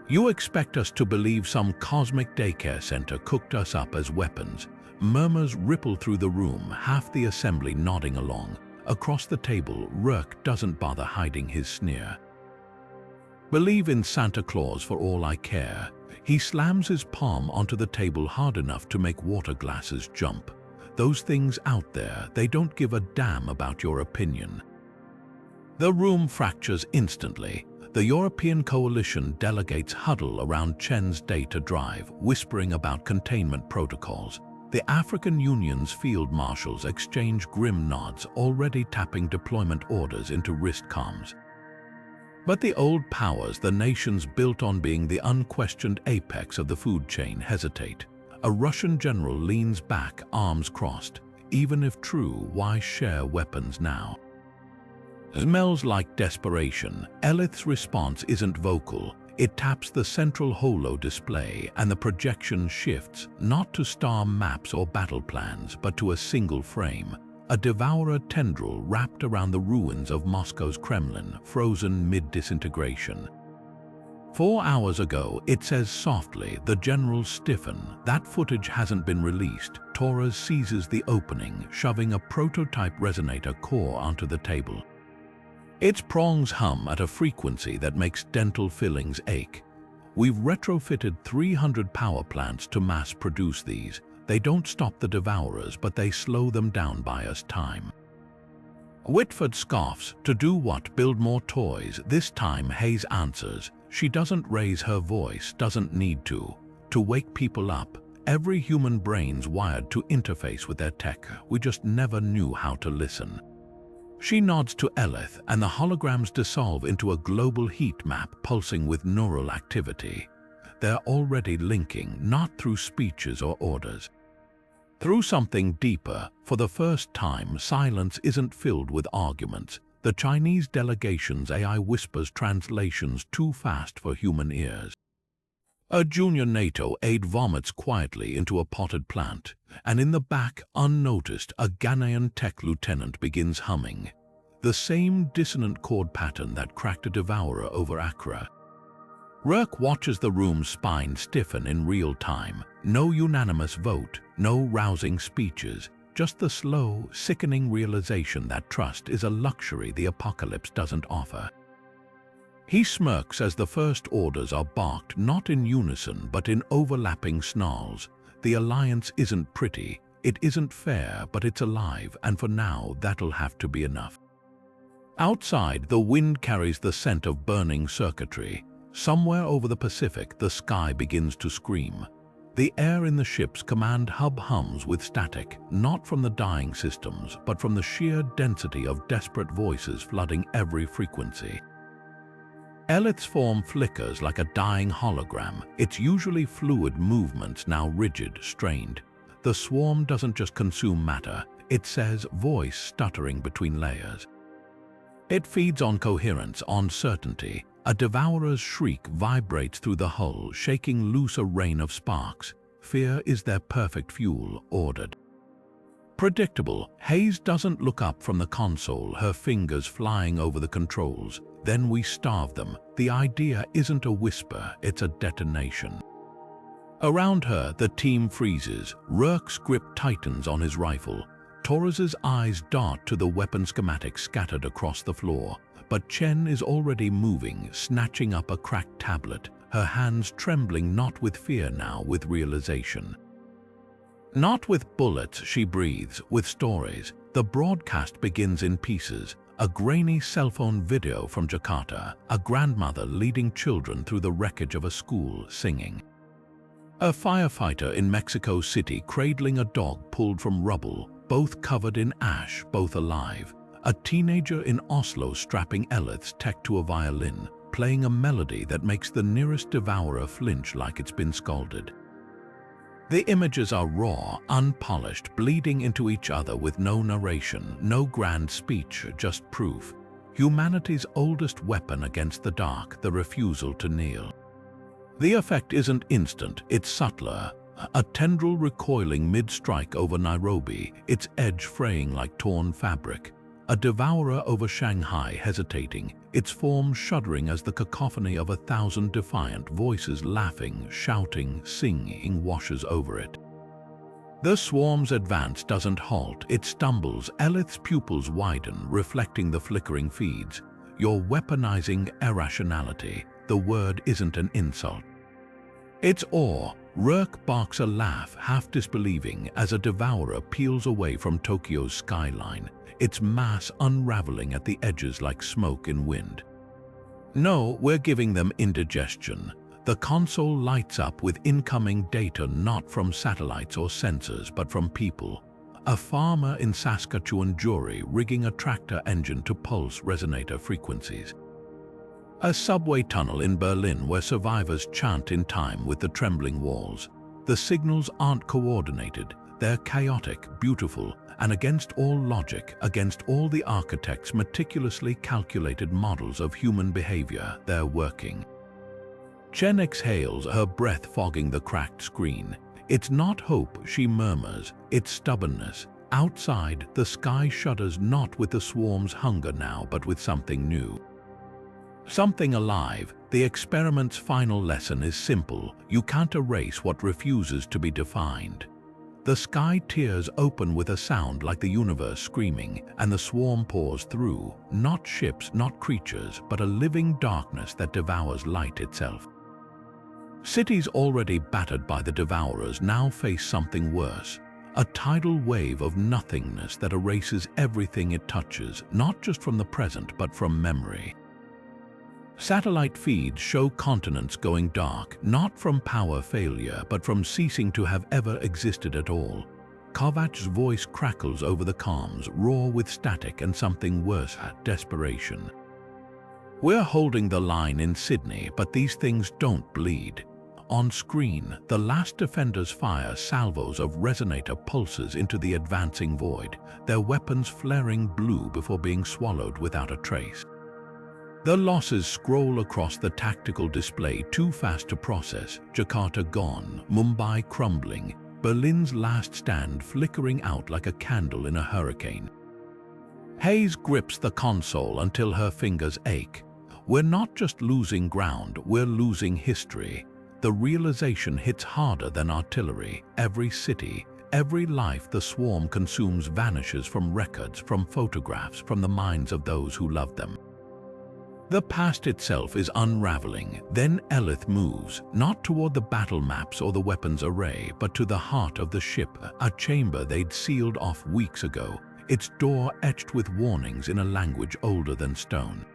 You expect us to believe some cosmic daycare center cooked us up as weapons? Murmurs ripple through the room, half the assembly nodding along. Across the table, Rourke doesn't bother hiding his sneer. Believe in Santa Claus for all I care. He slams his palm onto the table hard enough to make water glasses jump. Those things out there, they don't give a damn about your opinion. The room fractures instantly. The European coalition delegates huddle around Chen's data drive, whispering about containment protocols. The African Union's field marshals exchange grim nods, already tapping deployment orders into wrist comms. But the old powers, the nations built on being the unquestioned apex of the food chain, hesitate. A Russian general leans back, arms crossed. Even if true, why share weapons now? Smells like desperation. Elith's response isn't vocal. It taps the central holo display, and the projection shifts, not to star maps or battle plans, but to a single frame. A Devourer tendril wrapped around the ruins of Moscow's Kremlin, frozen mid-disintegration. 4 hours ago, it says softly, the generals stiffen. That footage hasn't been released. Torres seizes the opening, shoving a prototype resonator core onto the table. Its prongs hum at a frequency that makes dental fillings ache. We've retrofitted 300 power plants to mass produce these. They don't stop the Devourers, but they slow them down by us time. Whitford scoffs. To do what? Build more toys? This time Hayes answers. She doesn't raise her voice, doesn't need to. To wake people up. Every human brain's wired to interface with their tech. We just never knew how to listen. She nods to Elith, and the holograms dissolve into a global heat map pulsing with neural activity. They're already linking, not through speeches or orders. Through something deeper, for the first time, silence isn't filled with arguments. The Chinese delegation's AI whispers translations too fast for human ears. A junior NATO aide vomits quietly into a potted plant, and in the back, unnoticed, a Ghanaian tech lieutenant begins humming. The same dissonant chord pattern that cracked a devourer over Accra. Rourke watches the room's spine stiffen in real time. No unanimous vote, no rousing speeches, just the slow, sickening realization that trust is a luxury the apocalypse doesn't offer. He smirks as the first orders are barked, not in unison but in overlapping snarls. The alliance isn't pretty, it isn't fair, but it's alive, and for now that'll have to be enough. Outside, the wind carries the scent of burning circuitry. Somewhere over the Pacific, the sky begins to scream. The air in the ship's command hub hums with static, not from the dying systems, but from the sheer density of desperate voices flooding every frequency. Elith's form flickers like a dying hologram, its usually fluid movements now rigid, strained. The swarm doesn't just consume matter, it says, voice stuttering between layers. It feeds on coherence, on certainty. A devourer's shriek vibrates through the hull, shaking loose a rain of sparks. Fear is their perfect fuel, ordered. Predictable, Hayes doesn't look up from the console, her fingers flying over the controls. Then we starve them. The idea isn't a whisper, it's a detonation. Around her, the team freezes. Rourke's grip tightens on his rifle. Torres's eyes dart to the weapon schematics scattered across the floor. But Chen is already moving, snatching up a cracked tablet, her hands trembling not with fear now, with realization. Not with bullets, she breathes, with stories. The broadcast begins in pieces. A grainy cell phone video from Jakarta, a grandmother leading children through the wreckage of a school, singing. A firefighter in Mexico City cradling a dog pulled from rubble, both covered in ash, both alive. A teenager in Oslo strapping Elith's tech to a violin, playing a melody that makes the nearest devourer flinch like it's been scalded. The images are raw, unpolished, bleeding into each other with no narration, no grand speech, just proof. Humanity's oldest weapon against the dark, the refusal to kneel. The effect isn't instant, it's subtler. A tendril recoiling mid-strike over Nairobi, its edge fraying like torn fabric. A devourer over Shanghai hesitating, its form shuddering as the cacophony of 1,000 defiant voices laughing, shouting, singing washes over it. The swarm's advance doesn't halt, it stumbles. Elith's pupils widen, reflecting the flickering feeds. You're weaponizing irrationality. The word isn't an insult. It's awe. Rourke barks a laugh, half disbelieving, as a devourer peels away from Tokyo's skyline, its mass unraveling at the edges like smoke in wind. No, we're giving them indigestion. The console lights up with incoming data not from satellites or sensors, but from people. A farmer in Saskatchewan jury rigging a tractor engine to pulse resonator frequencies. A subway tunnel in Berlin where survivors chant in time with the trembling walls. The signals aren't coordinated, they're chaotic, beautiful, and against all logic, against all the architect's meticulously calculated models of human behavior, they're working. Chen exhales, her breath fogging the cracked screen. It's not hope, she murmurs, it's stubbornness. Outside, the sky shudders not with the swarm's hunger now, but with something new. Something alive. The experiment's final lesson is simple. You can't erase what refuses to be defined. The sky tears open with a sound like the universe screaming, and the swarm pours through, not ships, not creatures, but a living darkness that devours light itself. Cities already battered by the devourers now face something worse. A tidal wave of nothingness that erases everything it touches, not just from the present, but from memory. Satellite feeds show continents going dark, not from power failure, but from ceasing to have ever existed at all. Kovach's voice crackles over the comms, raw with static and something worse, desperation. We're holding the line in Sydney, but these things don't bleed. On screen, the last defenders fire salvos of resonator pulses into the advancing void, their weapons flaring blue before being swallowed without a trace. The losses scroll across the tactical display too fast to process. Jakarta gone, Mumbai crumbling, Berlin's last stand flickering out like a candle in a hurricane. Haze grips the console until her fingers ache. We're not just losing ground, we're losing history. The realization hits harder than artillery. Every city, every life the swarm consumes vanishes from records, from photographs, from the minds of those who loved them. The past itself is unraveling. Then Elith moves, not toward the battle maps or the weapons array, but to the heart of the ship, a chamber they'd sealed off weeks ago, its door etched with warnings in a language older than stone.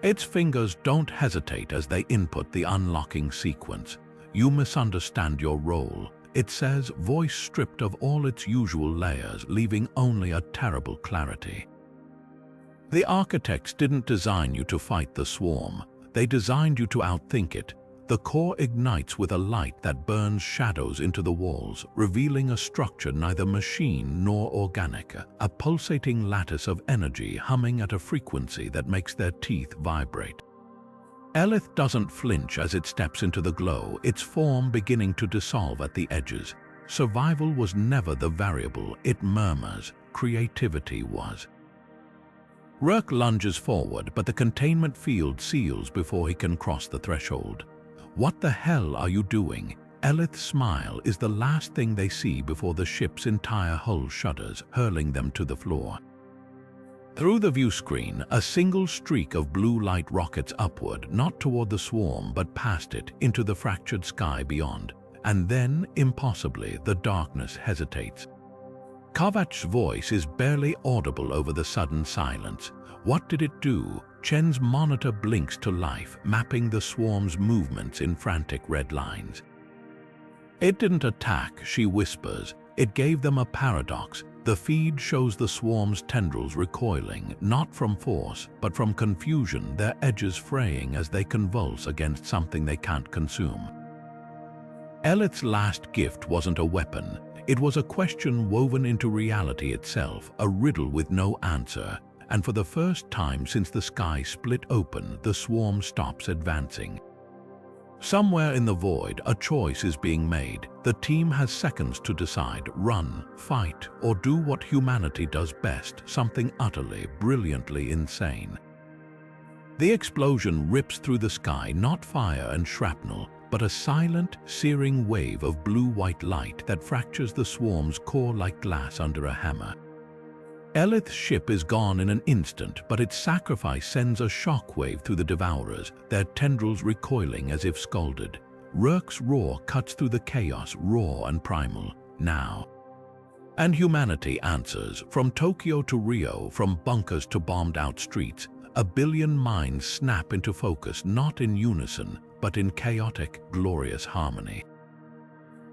Its fingers don't hesitate as they input the unlocking sequence. You misunderstand your role, it says, voice stripped of all its usual layers, leaving only a terrible clarity. The architects didn't design you to fight the swarm. They designed you to outthink it. The core ignites with a light that burns shadows into the walls, revealing a structure neither machine nor organic, a pulsating lattice of energy humming at a frequency that makes their teeth vibrate. Elith doesn't flinch as it steps into the glow, its form beginning to dissolve at the edges. Survival was never the variable, it murmurs. Creativity was. Rourke lunges forward, but the containment field seals before he can cross the threshold. What the hell are you doing? Elith's smile is the last thing they see before the ship's entire hull shudders, hurling them to the floor. Through the view screen, a single streak of blue light rockets upward, not toward the swarm, but past it, into the fractured sky beyond. And then, impossibly, the darkness hesitates. Kovach's voice is barely audible over the sudden silence. What did it do? Chen's monitor blinks to life, mapping the swarm's movements in frantic red lines. It didn't attack, she whispers. It gave them a paradox. The feed shows the swarm's tendrils recoiling, not from force, but from confusion, their edges fraying as they convulse against something they can't consume. Elith's last gift wasn't a weapon. It was a question woven into reality itself, a riddle with no answer. And for the first time since the sky split open, the swarm stops advancing. Somewhere in the void, a choice is being made. The team has seconds to decide: run, fight, or do what humanity does best, something utterly, brilliantly insane. The explosion rips through the sky, not fire and shrapnel, but a silent, searing wave of blue-white light that fractures the swarm's core like glass under a hammer. Elith's ship is gone in an instant, but its sacrifice sends a shockwave through the Devourers, their tendrils recoiling as if scalded. Rourke's roar cuts through the chaos, raw and primal. Now. And humanity answers. From Tokyo to Rio, from bunkers to bombed-out streets, a billion minds snap into focus, not in unison, but in chaotic, glorious harmony.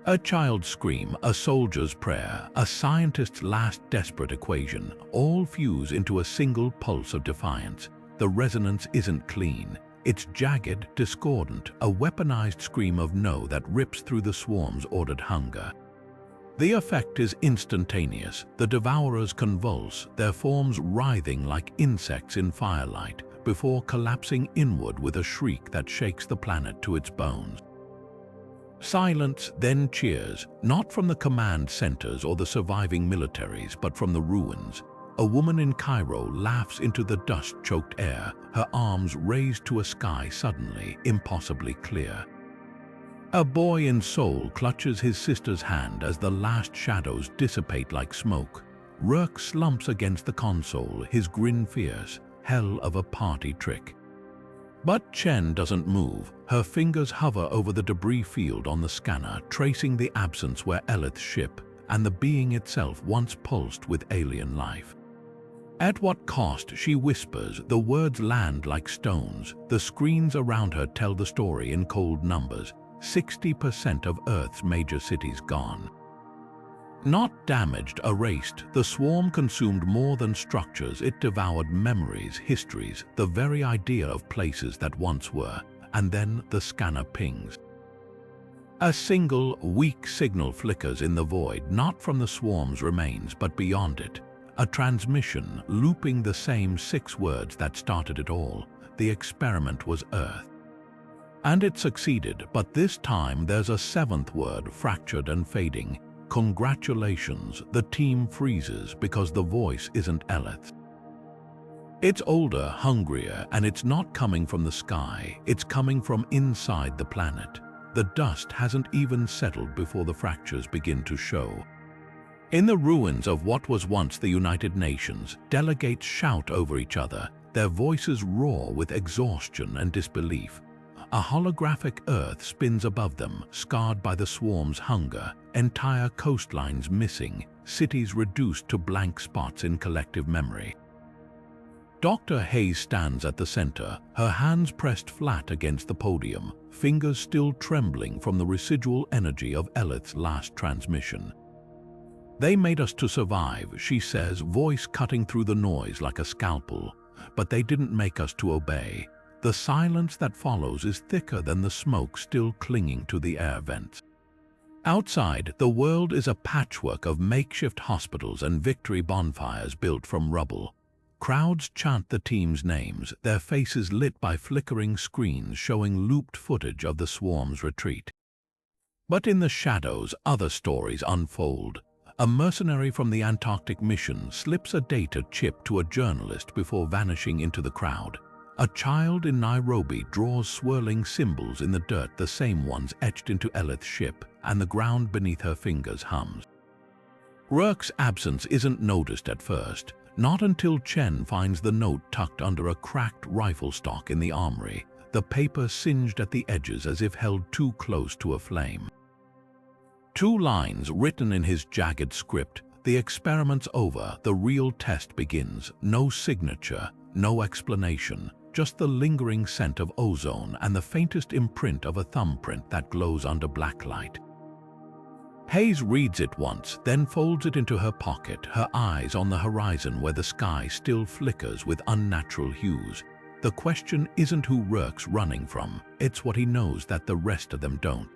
A child's scream, a soldier's prayer, a scientist's last desperate equation, all fuse into a single pulse of defiance. The resonance isn't clean. It's jagged, discordant, a weaponized scream of no that rips through the swarm's ordered hunger. The effect is instantaneous. The Devourers convulse, their forms writhing like insects in firelight, before collapsing inward with a shriek that shakes the planet to its bones. Silence, then cheers, not from the command centers or the surviving militaries, but from the ruins. A woman in Cairo laughs into the dust-choked air, her arms raised to a sky suddenly, impossibly clear. A boy in Seoul clutches his sister's hand as the last shadows dissipate like smoke. Rourke slumps against the console, his grin fierce, hell of a party trick. But Chen doesn't move. Her fingers hover over the debris field on the scanner, tracing the absence where Elith's ship and the being itself once pulsed with alien life. At what cost, she whispers, the words land like stones. The screens around her tell the story in cold numbers. 60% of Earth's major cities gone. Not damaged, erased, the swarm consumed more than structures. It devoured memories, histories, the very idea of places that once were. And then the scanner pings. A single, weak signal flickers in the void, not from the swarm's remains, but beyond it. A transmission looping the same 6 words that started it all. The experiment was Earth. And it succeeded, but this time there's a 7th word, fractured and fading. Congratulations, the team freezes because the voice isn't Eleth's. It's older, hungrier, and it's not coming from the sky, it's coming from inside the planet. The dust hasn't even settled before the fractures begin to show. In the ruins of what was once the United Nations, delegates shout over each other, their voices roar with exhaustion and disbelief. A holographic Earth spins above them, scarred by the swarm's hunger, entire coastlines missing, cities reduced to blank spots in collective memory. Dr. Hayes stands at the center, her hands pressed flat against the podium, fingers still trembling from the residual energy of Eleth's last transmission. "They made us to survive," she says, voice cutting through the noise like a scalpel. "But they didn't make us to obey." The silence that follows is thicker than the smoke still clinging to the air vents. Outside, the world is a patchwork of makeshift hospitals and victory bonfires built from rubble. Crowds chant the team's names, their faces lit by flickering screens showing looped footage of the swarm's retreat. But in the shadows, other stories unfold. A mercenary from the Antarctic mission slips a data chip to a journalist before vanishing into the crowd. A child in Nairobi draws swirling symbols in the dirt, the same ones etched into Eleth's ship, and the ground beneath her fingers hums. Rourke's absence isn't noticed at first, not until Chen finds the note tucked under a cracked rifle stock in the armory, the paper singed at the edges as if held too close to a flame. 2 lines written in his jagged script: "The experiment's over, the real test begins." No signature, no explanation, just the lingering scent of ozone and the faintest imprint of a thumbprint that glows under black light. Hayes reads it once, then folds it into her pocket, her eyes on the horizon where the sky still flickers with unnatural hues. The question isn't who Rourke's running from, it's what he knows that the rest of them don't.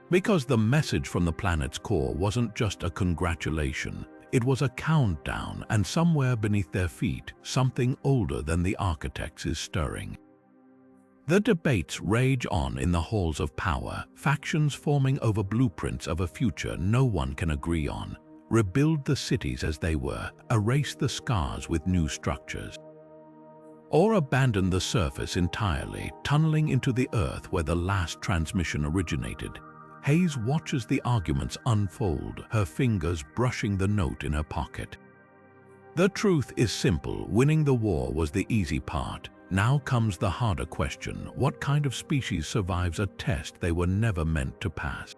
Because the message from the planet's core wasn't just a congratulation, it was a countdown, and somewhere beneath their feet, something older than the architects is stirring. The debates rage on in the halls of power, factions forming over blueprints of a future no one can agree on. Rebuild the cities as they were, erase the scars with new structures. Or abandon the surface entirely, tunneling into the Earth where the last transmission originated. Hayes watches the arguments unfold, her fingers brushing the note in her pocket. The truth is simple: winning the war was the easy part. Now comes the harder question: what kind of species survives a test they were never meant to pass?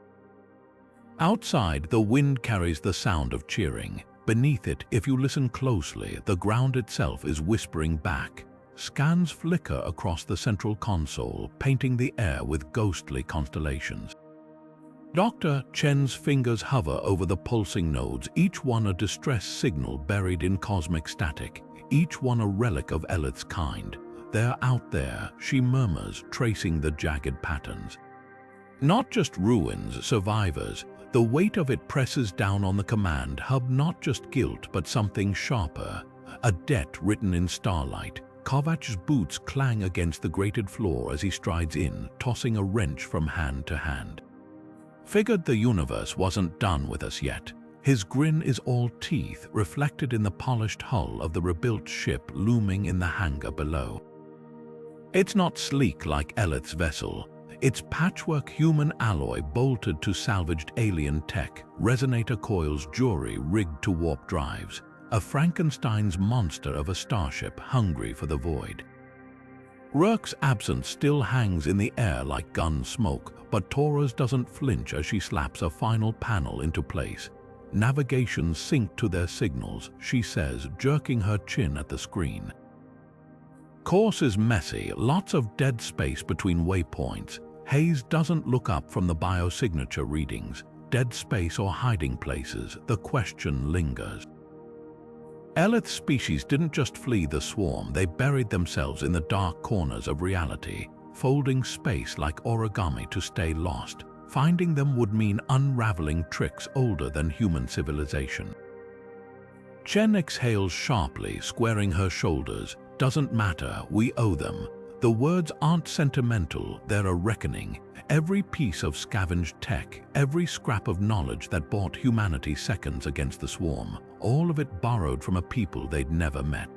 Outside, the wind carries the sound of cheering. Beneath it, if you listen closely, the ground itself is whispering back. Scans flicker across the central console, painting the air with ghostly constellations. Dr. Chen's fingers hover over the pulsing nodes, each one a distress signal buried in cosmic static, each one a relic of Eleth's kind. "They're out there," she murmurs, tracing the jagged patterns. Not just ruins, survivors. The weight of it presses down on the command hub, not just guilt, but something sharper. A debt written in starlight. Kovach's boots clang against the grated floor as he strides in, tossing a wrench from hand to hand. Figured the universe wasn't done with us yet. His grin is all teeth, reflected in the polished hull of the rebuilt ship looming in the hangar below. It's not sleek like Eleth's vessel. It's patchwork human alloy bolted to salvaged alien tech, resonator coils jury rigged to warp drives, a Frankenstein's monster of a starship hungry for the void. Rourke's absence still hangs in the air like gun smoke, but Torres doesn't flinch as she slaps a final panel into place. "Navigation's synced to their signals," she says, jerking her chin at the screen. Course is messy, lots of dead space between waypoints. Hayes doesn't look up from the biosignature readings. Dead space or hiding places, the question lingers. Eleth's species didn't just flee the swarm, they buried themselves in the dark corners of reality, folding space like origami to stay lost. Finding them would mean unraveling tricks older than human civilization. Chen exhales sharply, squaring her shoulders. Doesn't matter, we owe them. The words aren't sentimental, they're a reckoning. Every piece of scavenged tech, every scrap of knowledge that bought humanity seconds against the swarm, all of it borrowed from a people they'd never met.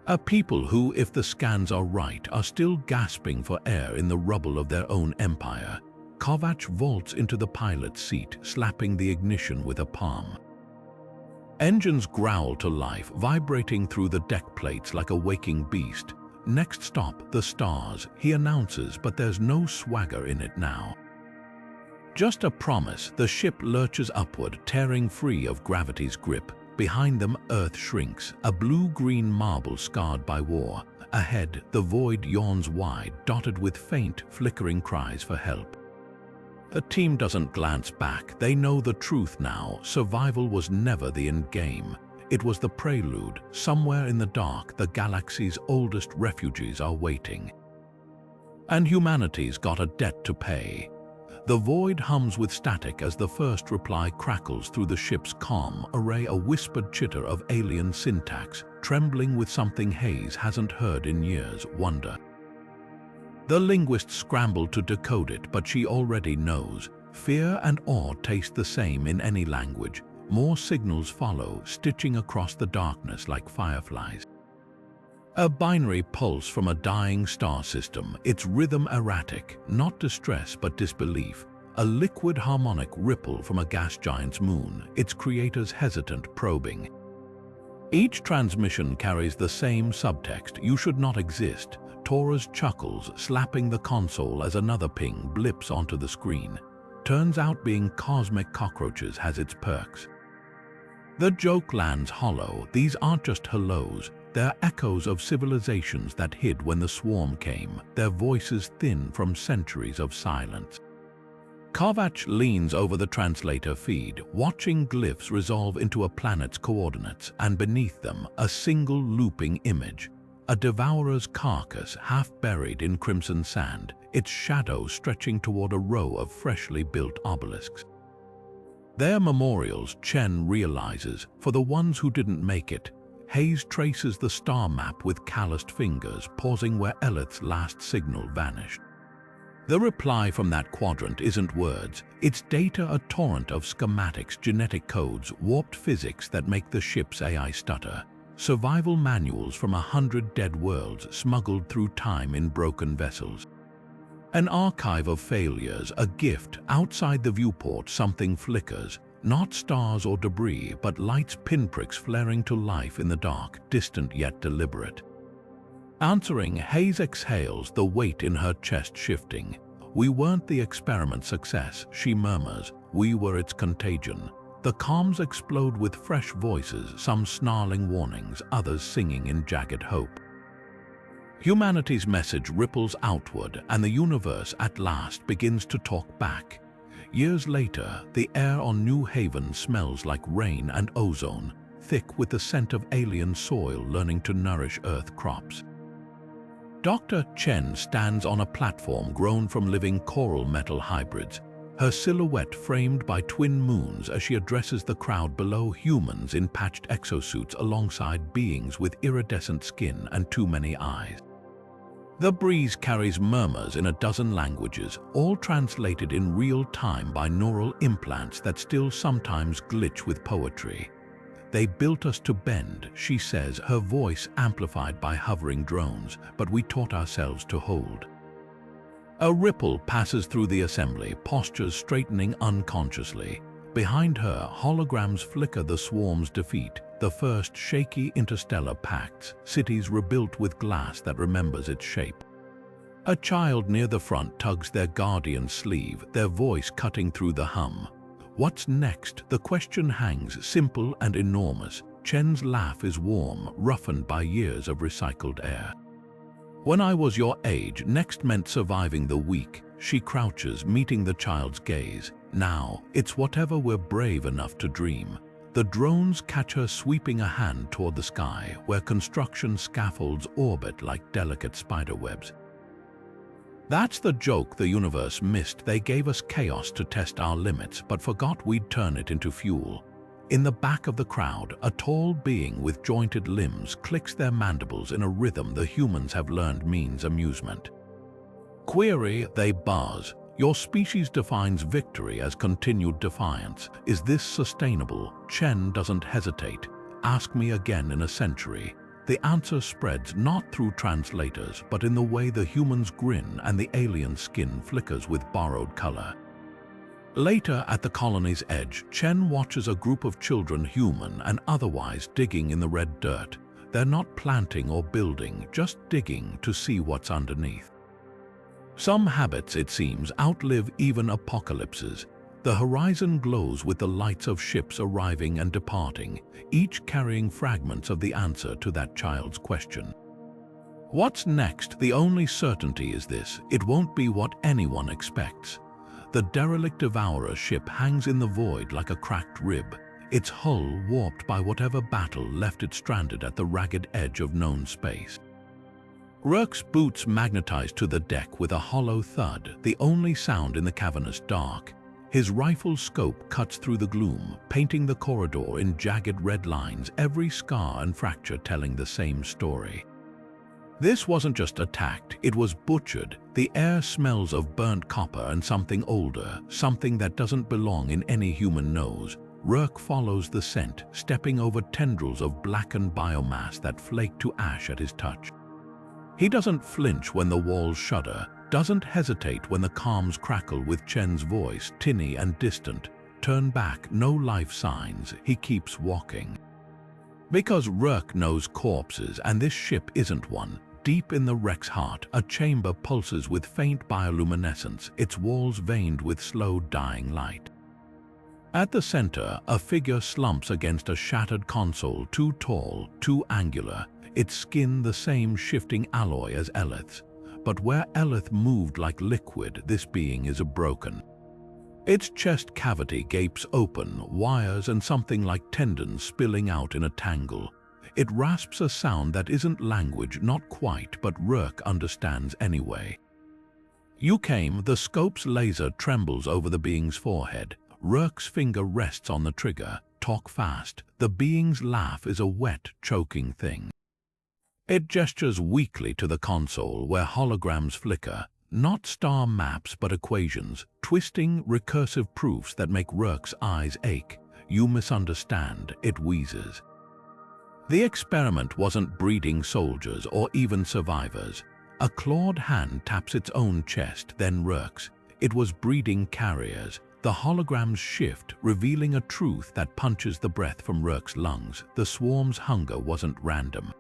A people who, if the scans are right, are still gasping for air in the rubble of their own empire. Kovac vaults into the pilot's seat, slapping the ignition with a palm. Engines growl to life, vibrating through the deck plates like a waking beast. Next stop, the stars, he announces, but there's no swagger in it now. Just a promise, the ship lurches upward, tearing free of gravity's grip. Behind them, Earth shrinks, a blue-green marble scarred by war. Ahead, the void yawns wide, dotted with faint, flickering cries for help. The team doesn't glance back. They know the truth now. Survival was never the end game. It was the prelude. Somewhere in the dark, the galaxy's oldest refugees are waiting. And humanity's got a debt to pay. The void hums with static as the first reply crackles through the ship's calm array, a whispered chitter of alien syntax, trembling with something Hayes hasn't heard in years, wonder. The linguist scrambled to decode it, but she already knows. Fear and awe taste the same in any language. More signals follow, stitching across the darkness like fireflies. A binary pulse from a dying star system, its rhythm erratic, not distress but disbelief. A liquid harmonic ripple from a gas giant's moon, its creators hesitant, probing. Each transmission carries the same subtext: you should not exist. Torres chuckles, slapping the console as another ping blips onto the screen. Turns out being cosmic cockroaches has its perks. The joke lands hollow. These aren't just hellos. They're echoes of civilizations that hid when the swarm came, their voices thin from centuries of silence. Kovac leans over the translator feed, watching glyphs resolve into a planet's coordinates, and beneath them, a single looping image. A Devourer's carcass half buried in crimson sand, its shadow stretching toward a row of freshly built obelisks. Their memorials, Chen realizes, for the ones who didn't make it. Hayes traces the star map with calloused fingers, pausing where Elith's last signal vanished. The reply from that quadrant isn't words, it's data, a torrent of schematics, genetic codes, warped physics that make the ship's AI stutter. Survival manuals from 100 dead worlds smuggled through time in broken vessels. An archive of failures, a gift. Outside the viewport, something flickers. Not stars or debris, but lights, pinpricks flaring to life in the dark, distant yet deliberate. Answering, Hayes exhales, the weight in her chest shifting. We weren't the experiment success, she murmurs. We were its contagion. The comms explode with fresh voices, some snarling warnings, others singing in jagged hope. Humanity's message ripples outward, and the universe at last begins to talk back. Years later, the air on New Haven smells like rain and ozone, thick with the scent of alien soil learning to nourish Earth crops. Dr. Chen stands on a platform grown from living coral metal hybrids, her silhouette framed by twin moons as she addresses the crowd below, humans in patched exosuits alongside beings with iridescent skin and too many eyes. The breeze carries murmurs in a dozen languages, all translated in real time by neural implants that still sometimes glitch with poetry. They built us to bend, she says, her voice amplified by hovering drones, but we taught ourselves to hold. A ripple passes through the assembly, postures straightening unconsciously. Behind her, holograms flicker the swarm's defeat, the first shaky interstellar pacts, cities rebuilt with glass that remembers its shape. A child near the front tugs their guardian's sleeve, their voice cutting through the hum. What's next? The question hangs, simple and enormous. Chen's laugh is warm, roughened by years of recycled air. When I was your age, next meant surviving the week. She crouches, meeting the child's gaze. Now, it's whatever we're brave enough to dream. The drones catch her sweeping a hand toward the sky, where construction scaffolds orbit like delicate spiderwebs. That's the joke the universe missed. They gave us chaos to test our limits, but forgot we'd turn it into fuel. In the back of the crowd, a tall being with jointed limbs clicks their mandibles in a rhythm the humans have learned means amusement. Query, they buzz. Your species defines victory as continued defiance. Is this sustainable? Chen doesn't hesitate. Ask me again in a century. The answer spreads not through translators, but in the way the humans grin and the alien skin flickers with borrowed color. Later, at the colony's edge, Chen watches a group of children, human and otherwise, digging in the red dirt. They're not planting or building, just digging to see what's underneath. Some habits, it seems, outlive even apocalypses. The horizon glows with the lights of ships arriving and departing, each carrying fragments of the answer to that child's question. What's next? The only certainty is this: it won't be what anyone expects. The derelict Devourer ship hangs in the void like a cracked rib, its hull warped by whatever battle left it stranded at the ragged edge of known space. Rourke's boots magnetize to the deck with a hollow thud, the only sound in the cavernous dark. His rifle's scope cuts through the gloom, painting the corridor in jagged red lines, every scar and fracture telling the same story. This wasn't just attacked, it was butchered. The air smells of burnt copper and something older, something that doesn't belong in any human nose. Rourke follows the scent, stepping over tendrils of blackened biomass that flake to ash at his touch. He doesn't flinch when the walls shudder, doesn't hesitate when the calms crackle with Chen's voice, tinny and distant. Turn back, no life signs, he keeps walking. Because Rourke knows corpses, and this ship isn't one. Deep in the wreck's heart, a chamber pulses with faint bioluminescence, its walls veined with slow dying light. At the center, a figure slumps against a shattered console, too tall, too angular, its skin the same shifting alloy as Eleth's. But where Eleth moved like liquid, this being is broken. Its chest cavity gapes open, wires and something like tendons spilling out in a tangle. It rasps a sound that isn't language, not quite, but Rourke understands anyway. You came. The scope's laser trembles over the being's forehead. Rourke's finger rests on the trigger. Talk fast. The being's laugh is a wet, choking thing. It gestures weakly to the console where holograms flicker, not star maps but equations, twisting, recursive proofs that make Rourke's eyes ache. You misunderstand, it wheezes. The experiment wasn't breeding soldiers or even survivors. A clawed hand taps its own chest, then Rourke's. It was breeding carriers. The holograms shift, revealing a truth that punches the breath from Rourke's lungs. The swarm's hunger wasn't random.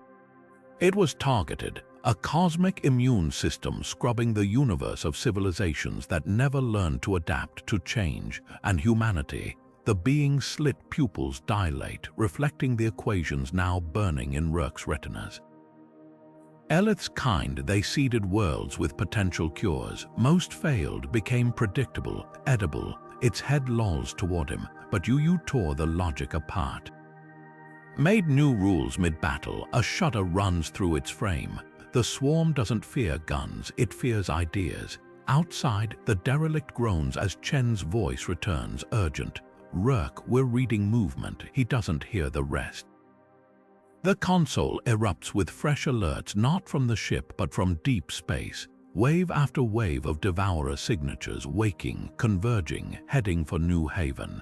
It was targeted, a cosmic immune system scrubbing the universe of civilizations that never learned to adapt to change, and humanity. The being's slit pupils dilate, reflecting the equations now burning in Rourke's retinas. Eleth's kind, they seeded worlds with potential cures. Most failed, became predictable, edible. Its head lolls toward him, but you tore the logic apart. Made new rules mid-battle, a shudder runs through its frame. The swarm doesn't fear guns, it fears ideas. Outside, the derelict groans as Chen's voice returns, urgent. Rourke, we're reading movement. He doesn't hear the rest. The console erupts with fresh alerts, not from the ship but from deep space. Wave after wave of Devourer signatures, waking, converging, heading for New Haven.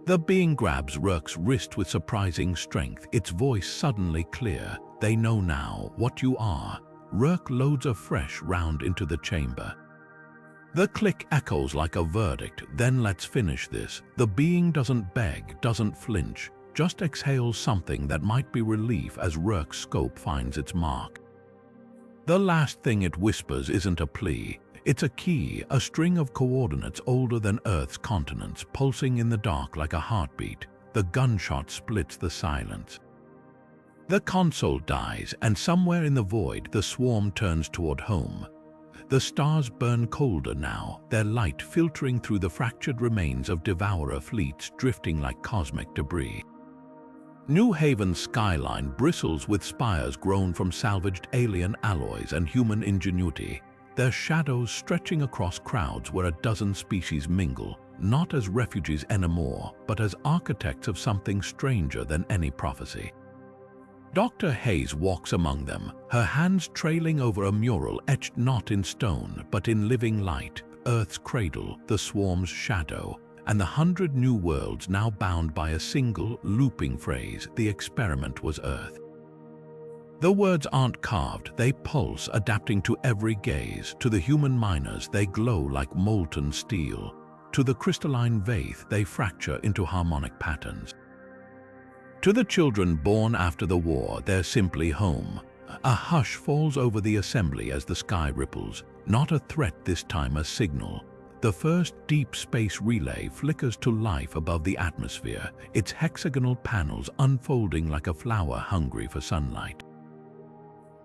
The being grabs Rourke's wrist with surprising strength, its voice suddenly clear. They know now what you are. Rourke loads a fresh round into the chamber. The click echoes like a verdict. Then let's finish this. The being doesn't beg, doesn't flinch, just exhales something that might be relief as Rourke's scope finds its mark. The last thing it whispers isn't a plea. It's a key, a string of coordinates older than Earth's continents, pulsing in the dark like a heartbeat. The gunshot splits the silence. The console dies, and somewhere in the void, the swarm turns toward home. The stars burn colder now, their light filtering through the fractured remains of Devourer fleets drifting like cosmic debris. New Haven's skyline bristles with spires grown from salvaged alien alloys and human ingenuity. their shadows stretching across crowds where a dozen species mingle, not as refugees anymore, but as architects of something stranger than any prophecy. Dr. Hayes walks among them, her hands trailing over a mural etched not in stone, but in living light, Earth's cradle, the swarm's shadow, and the 100 new worlds now bound by a single, looping phrase: the experiment was Earth. The words aren't carved, they pulse, adapting to every gaze. To the human miners, they glow like molten steel. To the crystalline faith, they fracture into harmonic patterns. To the children born after the war, they're simply home. A hush falls over the assembly as the sky ripples, not a threat this time, a signal. The first deep space relay flickers to life above the atmosphere, its hexagonal panels unfolding like a flower hungry for sunlight.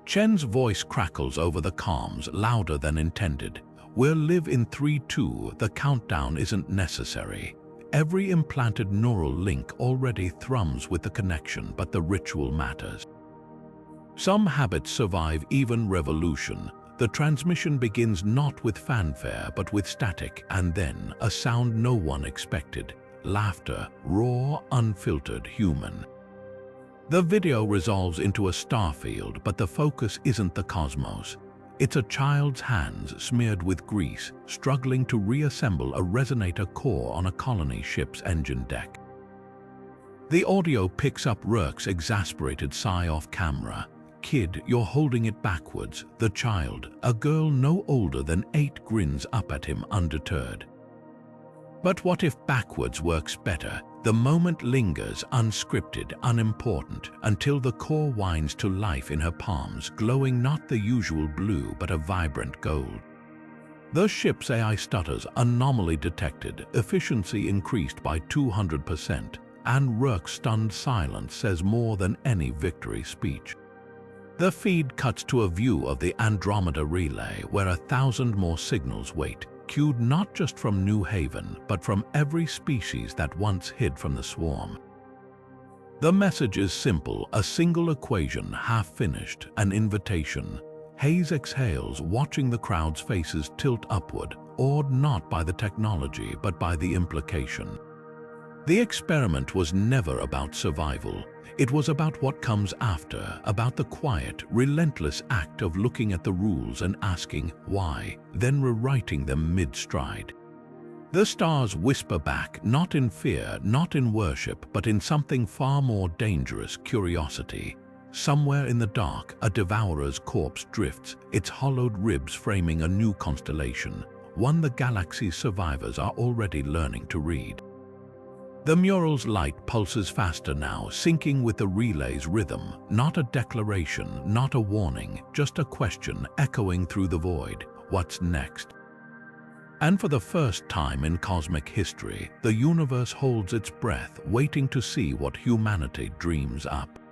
Chen's voice crackles over the comms, louder than intended. We'll live in 3-2, the countdown isn't necessary. Every implanted neural link already thrums with the connection, but the ritual matters. Some habits survive even revolution. The transmission begins not with fanfare, but with static, and then a sound no one expected. Laughter, raw, unfiltered, human. The video resolves into a starfield, but the focus isn't the cosmos. It's a child's hands smeared with grease, struggling to reassemble a resonator core on a colony ship's engine deck. The audio picks up Rourke's exasperated sigh off camera. "Kid, you're holding it backwards." The child, a girl no older than 8, grins up at him undeterred. But what if backwards works better? The moment lingers, unscripted, unimportant, until the core winds to life in her palms, glowing not the usual blue but a vibrant gold. The ship's AI stutters, anomaly detected, efficiency increased by 200%, and Rourke's stunned silence says more than any victory speech. The feed cuts to a view of the Andromeda relay, where 1,000 more signals wait, cued not just from New Haven, but from every species that once hid from the swarm. The message is simple, a single equation, half-finished, an invitation. Hayes exhales, watching the crowd's faces tilt upward, awed not by the technology, but by the implication. The experiment was never about survival. It was about what comes after, about the quiet, relentless act of looking at the rules and asking why, then rewriting them mid-stride. The stars whisper back, not in fear, not in worship, but in something far more dangerous: curiosity. Somewhere in the dark, a Devourer's corpse drifts, its hollowed ribs framing a new constellation, one the galaxy's survivors are already learning to read. The mural's light pulses faster now, syncing with the relay's rhythm. Not a declaration, not a warning, just a question echoing through the void. What's next? And for the first time in cosmic history, the universe holds its breath, waiting to see what humanity dreams up.